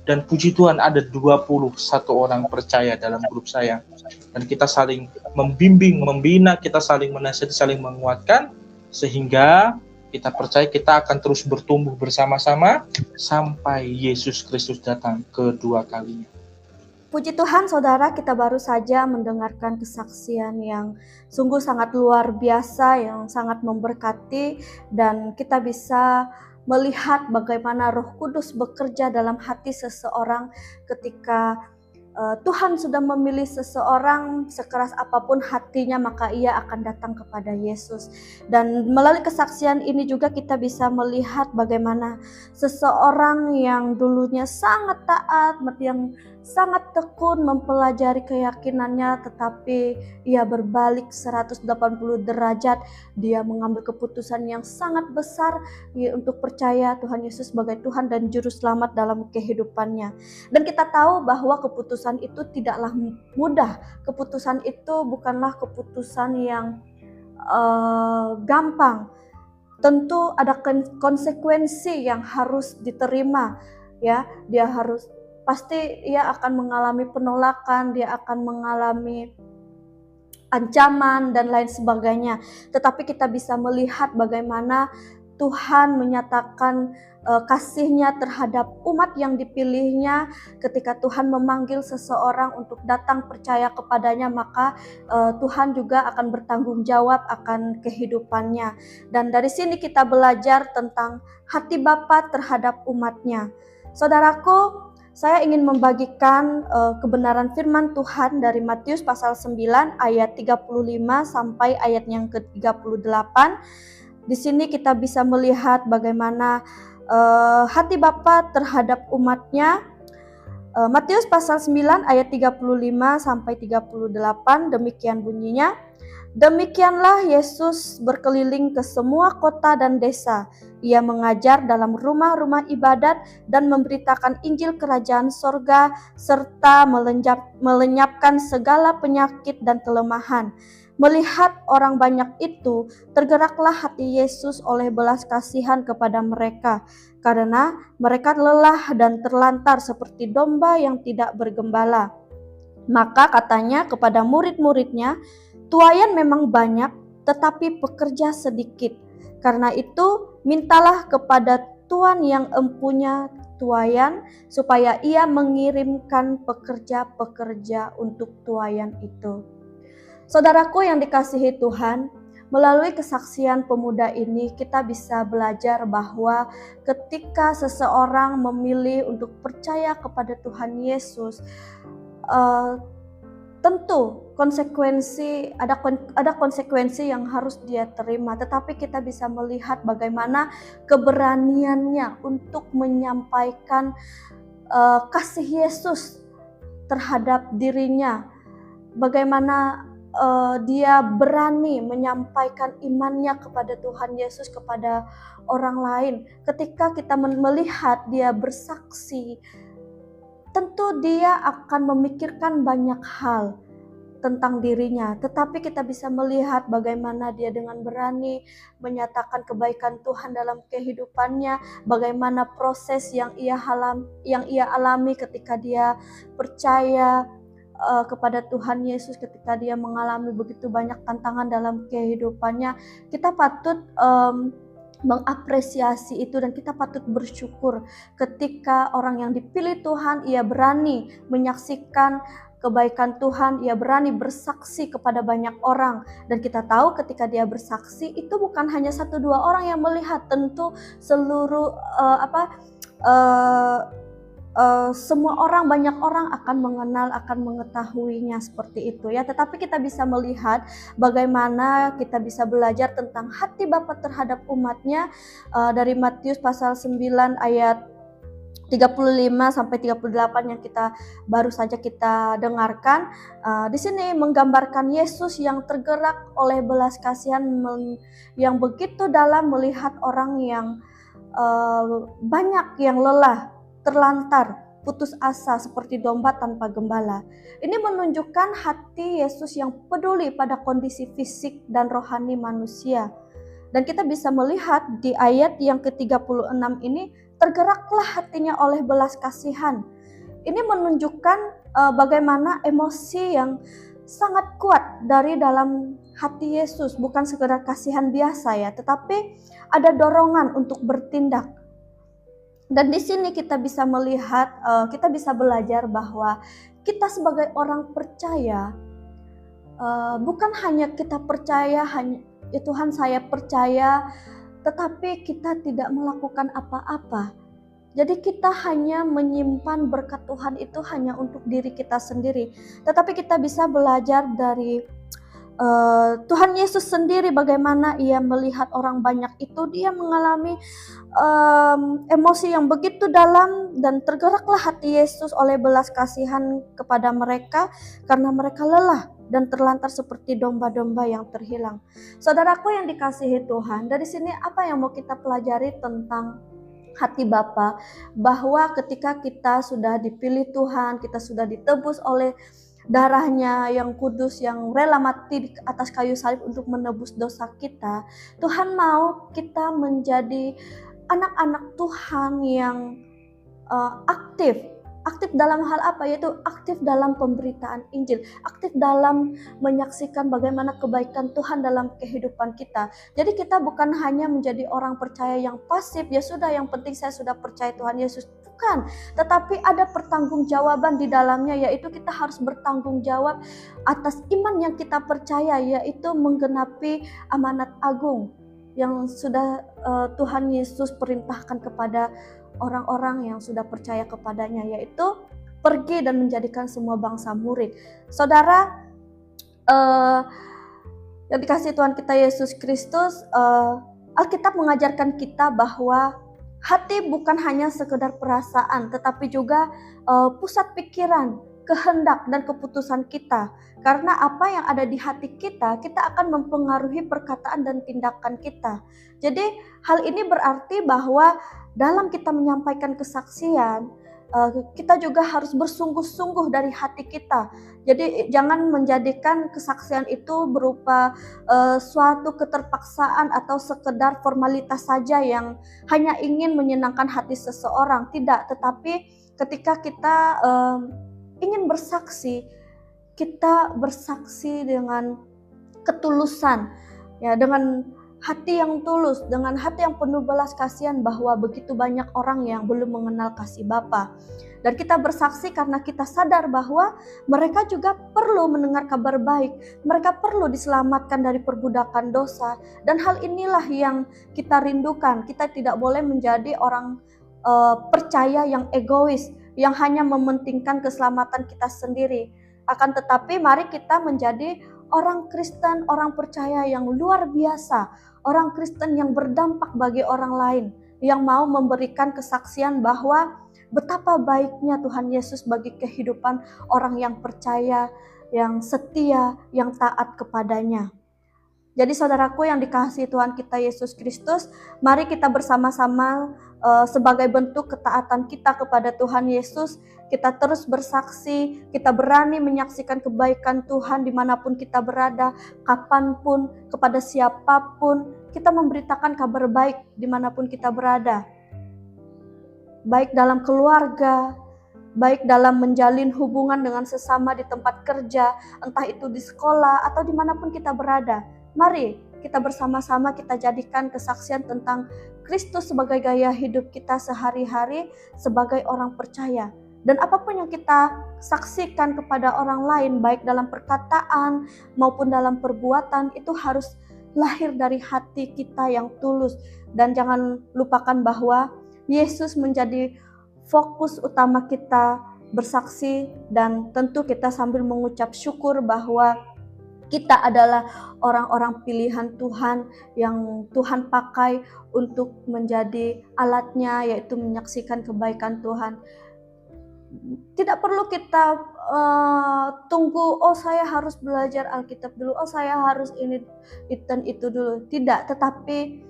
Dan puji Tuhan ada 21 orang percaya dalam grup saya. Dan kita saling membimbing, membina, kita saling menasihati, saling menguatkan, sehingga kita percaya kita akan terus bertumbuh bersama-sama sampai Yesus Kristus datang kedua kalinya. Puji Tuhan, saudara, kita baru saja mendengarkan kesaksian yang sungguh sangat luar biasa, yang sangat memberkati, dan kita bisa melihat bagaimana Roh Kudus bekerja dalam hati seseorang ketika Tuhan sudah memilih seseorang, sekeras apapun hatinya maka ia akan datang kepada Yesus. Dan melalui kesaksian ini juga kita bisa melihat bagaimana seseorang yang dulunya sangat taat, yang sangat tekun mempelajari keyakinannya, tetapi ia berbalik 180 derajat. Dia mengambil keputusan yang sangat besar untuk percaya Tuhan Yesus sebagai Tuhan dan Juru Selamat dalam kehidupannya. Dan kita tahu bahwa keputusan itu tidaklah mudah. Keputusan itu bukanlah keputusan yang gampang. Tentu ada konsekuensi yang harus diterima, ya. Pasti ia akan mengalami penolakan, dia akan mengalami ancaman dan lain sebagainya. Tetapi kita bisa melihat bagaimana Tuhan menyatakan kasih-Nya terhadap umat yang dipilihnya. Ketika Tuhan memanggil seseorang untuk datang percaya kepadanya, maka Tuhan juga akan bertanggung jawab akan kehidupannya. Dan dari sini kita belajar tentang hati Bapa terhadap umatnya. Saudaraku, saya ingin membagikan kebenaran firman Tuhan dari Matius pasal 9 ayat 35 sampai ayat yang ke-38. Di sini kita bisa melihat bagaimana hati Bapa terhadap umatnya. Matius pasal 9 ayat 35 sampai 38, demikian bunyinya. Demikianlah Yesus berkeliling ke semua kota dan desa. Ia mengajar dalam rumah-rumah ibadat dan memberitakan Injil Kerajaan Sorga serta melenyapkan segala penyakit dan kelemahan. Melihat orang banyak itu, tergeraklah hati Yesus oleh belas kasihan kepada mereka, karena mereka lelah dan terlantar seperti domba yang tidak bergembala. Maka katanya kepada murid-muridnya, tuaian memang banyak, tetapi pekerja sedikit. Karena itu, mintalah kepada Tuan yang empunya tuaian, supaya ia mengirimkan pekerja-pekerja untuk tuaian itu. Saudaraku yang dikasihi Tuhan, melalui kesaksian pemuda ini kita bisa belajar bahwa ketika seseorang memilih untuk percaya kepada Tuhan Yesus, tentu ada konsekuensi yang harus dia terima, tetapi kita bisa melihat bagaimana keberaniannya untuk menyampaikan kasih Yesus terhadap dirinya, bagaimana dia berani menyampaikan imannya kepada Tuhan Yesus kepada orang lain. Ketika kita melihat dia bersaksi, tentu dia akan memikirkan banyak hal tentang dirinya, tetapi kita bisa melihat bagaimana dia dengan berani menyatakan kebaikan Tuhan dalam kehidupannya, bagaimana proses yang ia alami ketika dia percaya kepada Tuhan Yesus, ketika dia mengalami begitu banyak tantangan dalam kehidupannya. Kita patut mengapresiasi itu dan kita patut bersyukur ketika orang yang dipilih Tuhan, ia berani menyaksikan kebaikan Tuhan, ia berani bersaksi kepada banyak orang. Dan kita tahu ketika dia bersaksi itu bukan hanya 1-2 orang yang melihat, tentu seluruh semua orang, banyak orang akan mengenal, akan mengetahuinya seperti itu ya. Tetapi kita bisa melihat bagaimana kita bisa belajar tentang hati Bapa terhadap umatnya dari Matius pasal 9 ayat sampai 38 yang kita baru saja kita dengarkan. Di sini menggambarkan Yesus yang tergerak oleh belas kasihan yang begitu dalam melihat orang yang banyak yang lelah, terlantar, putus asa seperti domba tanpa gembala. Ini menunjukkan hati Yesus yang peduli pada kondisi fisik dan rohani manusia. Dan kita bisa melihat di ayat yang ke-36 ini, tergeraklah hatinya oleh belas kasihan. Ini menunjukkan bagaimana emosi yang sangat kuat dari dalam hati Yesus, bukan sekedar kasihan biasa ya, tetapi ada dorongan untuk bertindak. Dan di sini kita bisa melihat, kita bisa belajar bahwa kita sebagai orang percaya, bukan hanya kita percaya, ya Tuhan saya percaya, tetapi kita tidak melakukan apa-apa. Jadi kita hanya menyimpan berkat Tuhan itu hanya untuk diri kita sendiri. Tetapi kita bisa belajar dari Tuhan Yesus sendiri, bagaimana ia melihat orang banyak itu, dia mengalami emosi yang begitu dalam, dan tergeraklah hati Yesus oleh belas kasihan kepada mereka karena mereka lelah dan terlantar seperti domba-domba yang terhilang. Saudaraku yang dikasihi Tuhan, dari sini apa yang mau kita pelajari tentang hati Bapa? Bahwa ketika kita sudah dipilih Tuhan, kita sudah ditebus oleh darahnya yang kudus, yang rela mati di atas kayu salib untuk menebus dosa kita, Tuhan mau kita menjadi anak-anak Tuhan yang aktif dalam hal apa? Yaitu aktif dalam pemberitaan Injil, aktif dalam menyaksikan bagaimana kebaikan Tuhan dalam kehidupan kita. Jadi kita bukan hanya menjadi orang percaya yang pasif, ya sudah yang penting saya sudah percaya Tuhan Yesus, bukan. Tetapi ada pertanggungjawaban di dalamnya, yaitu kita harus bertanggung jawab atas iman yang kita percaya, yaitu menggenapi amanat agung yang sudah Tuhan Yesus perintahkan kepada orang-orang yang sudah percaya kepadanya, yaitu pergi dan menjadikan semua bangsa murid. Saudara yang dikasihi Tuhan kita Yesus Kristus, Alkitab mengajarkan kita bahwa hati bukan hanya sekedar perasaan, tetapi juga pusat pikiran, kehendak dan keputusan kita. Karena apa yang ada di hati kita, kita akan mempengaruhi perkataan dan tindakan kita. Jadi hal ini berarti bahwa dalam kita menyampaikan kesaksian, kita juga harus bersungguh-sungguh dari hati kita. Jadi jangan menjadikan kesaksian itu berupa suatu keterpaksaan atau sekedar formalitas saja yang hanya ingin menyenangkan hati seseorang. Tidak, tetapi ketika kita ingin bersaksi, kita bersaksi dengan ketulusan, ya, dengan hati yang tulus, dengan hati yang penuh belas kasihan bahwa begitu banyak orang yang belum mengenal kasih Bapa. Dan kita bersaksi karena kita sadar bahwa mereka juga perlu mendengar kabar baik, mereka perlu diselamatkan dari perbudakan dosa. Dan hal inilah yang kita rindukan. Kita tidak boleh menjadi orang percaya yang egois, yang hanya mementingkan keselamatan kita sendiri. Akan tetapi mari kita menjadi orang Kristen, orang percaya yang luar biasa, orang Kristen yang berdampak bagi orang lain, yang mau memberikan kesaksian bahwa betapa baiknya Tuhan Yesus bagi kehidupan orang yang percaya, yang setia, yang taat kepadanya. Jadi saudaraku yang dikasihi Tuhan kita Yesus Kristus, mari kita bersama-sama sebagai bentuk ketaatan kita kepada Tuhan Yesus, kita terus bersaksi, kita berani menyaksikan kebaikan Tuhan dimanapun kita berada, kapanpun, kepada siapapun, kita memberitakan kabar baik dimanapun kita berada. Baik dalam keluarga, baik dalam menjalin hubungan dengan sesama di tempat kerja, entah itu di sekolah atau dimanapun kita berada. Mari kita bersama-sama kita jadikan kesaksian tentang Kristus sebagai gaya hidup kita sehari-hari sebagai orang percaya. Dan apapun yang kita saksikan kepada orang lain, baik dalam perkataan maupun dalam perbuatan, itu harus lahir dari hati kita yang tulus. Dan jangan lupakan bahwa Yesus menjadi fokus utama kita bersaksi, dan tentu kita sambil mengucap syukur bahwa Kita adalah orang-orang pilihan Tuhan yang Tuhan pakai untuk menjadi alatnya, yaitu menyaksikan kebaikan Tuhan. Tidak perlu kita tunggu, oh saya harus belajar Alkitab dulu, oh saya harus ini dan itu dulu. Tidak, tetapi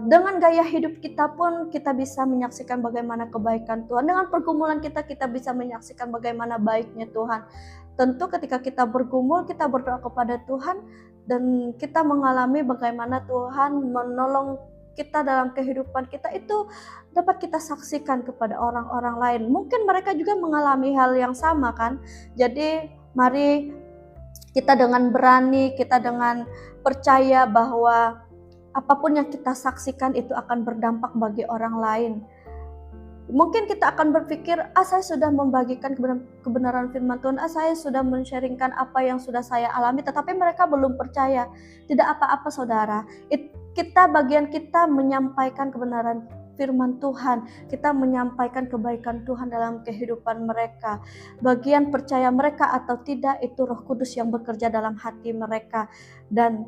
dengan gaya hidup kita pun kita bisa menyaksikan bagaimana kebaikan Tuhan. Dengan pergumulan kita bisa menyaksikan bagaimana baiknya Tuhan. Tentu ketika kita bergumul, kita berdoa kepada Tuhan dan kita mengalami bagaimana Tuhan menolong kita dalam kehidupan kita, itu dapat kita saksikan kepada orang-orang lain. Mungkin mereka juga mengalami hal yang sama kan. Jadi mari kita dengan berani, kita dengan percaya bahwa apapun yang kita saksikan itu akan berdampak bagi orang lain. Mungkin kita akan berpikir, saya sudah membagikan kebenaran firman Tuhan, saya sudah men-sharingkan apa yang sudah saya alami, tetapi mereka belum percaya. Tidak apa-apa saudara, bagian kita menyampaikan kebenaran firman Tuhan, kita menyampaikan kebaikan Tuhan dalam kehidupan mereka. Bagian percaya mereka atau tidak, itu Roh Kudus yang bekerja dalam hati mereka, dan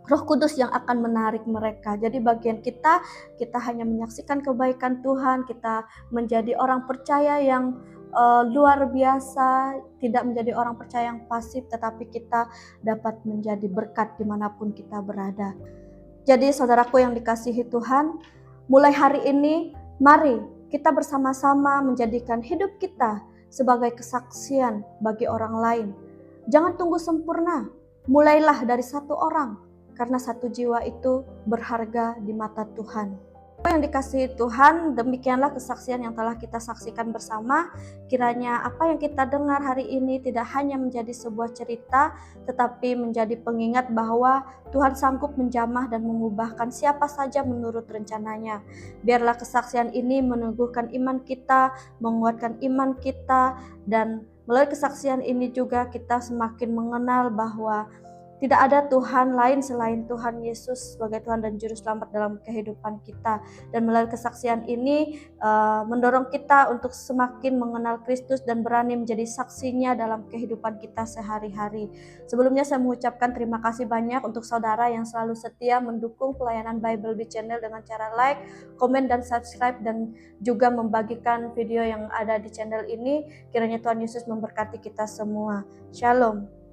Roh Kudus yang akan menarik mereka. Jadi bagian kita hanya menyaksikan kebaikan Tuhan, kita menjadi orang percaya yang luar biasa, tidak menjadi orang percaya yang pasif, tetapi kita dapat menjadi berkat dimanapun kita berada. Jadi saudaraku yang dikasihi Tuhan, mulai hari ini mari kita bersama-sama menjadikan hidup kita sebagai kesaksian bagi orang lain. Jangan tunggu sempurna, mulailah dari satu orang. Karena satu jiwa itu berharga di mata Tuhan. Yang dikasihi Tuhan, demikianlah kesaksian yang telah kita saksikan bersama. Kiranya apa yang kita dengar hari ini tidak hanya menjadi sebuah cerita, tetapi menjadi pengingat bahwa Tuhan sanggup menjamah dan mengubahkan siapa saja menurut rencananya. Biarlah kesaksian ini meneguhkan iman kita, menguatkan iman kita, dan melalui kesaksian ini juga kita semakin mengenal bahwa tidak ada Tuhan lain selain Tuhan Yesus sebagai Tuhan dan Juru Selamat dalam kehidupan kita. Dan melalui kesaksian ini mendorong kita untuk semakin mengenal Kristus dan berani menjadi saksinya dalam kehidupan kita sehari-hari. Sebelumnya saya mengucapkan terima kasih banyak untuk saudara yang selalu setia mendukung pelayanan Bible Beat Channel dengan cara like, komen, dan subscribe, dan juga membagikan video yang ada di channel ini. Kiranya Tuhan Yesus memberkati kita semua. Shalom.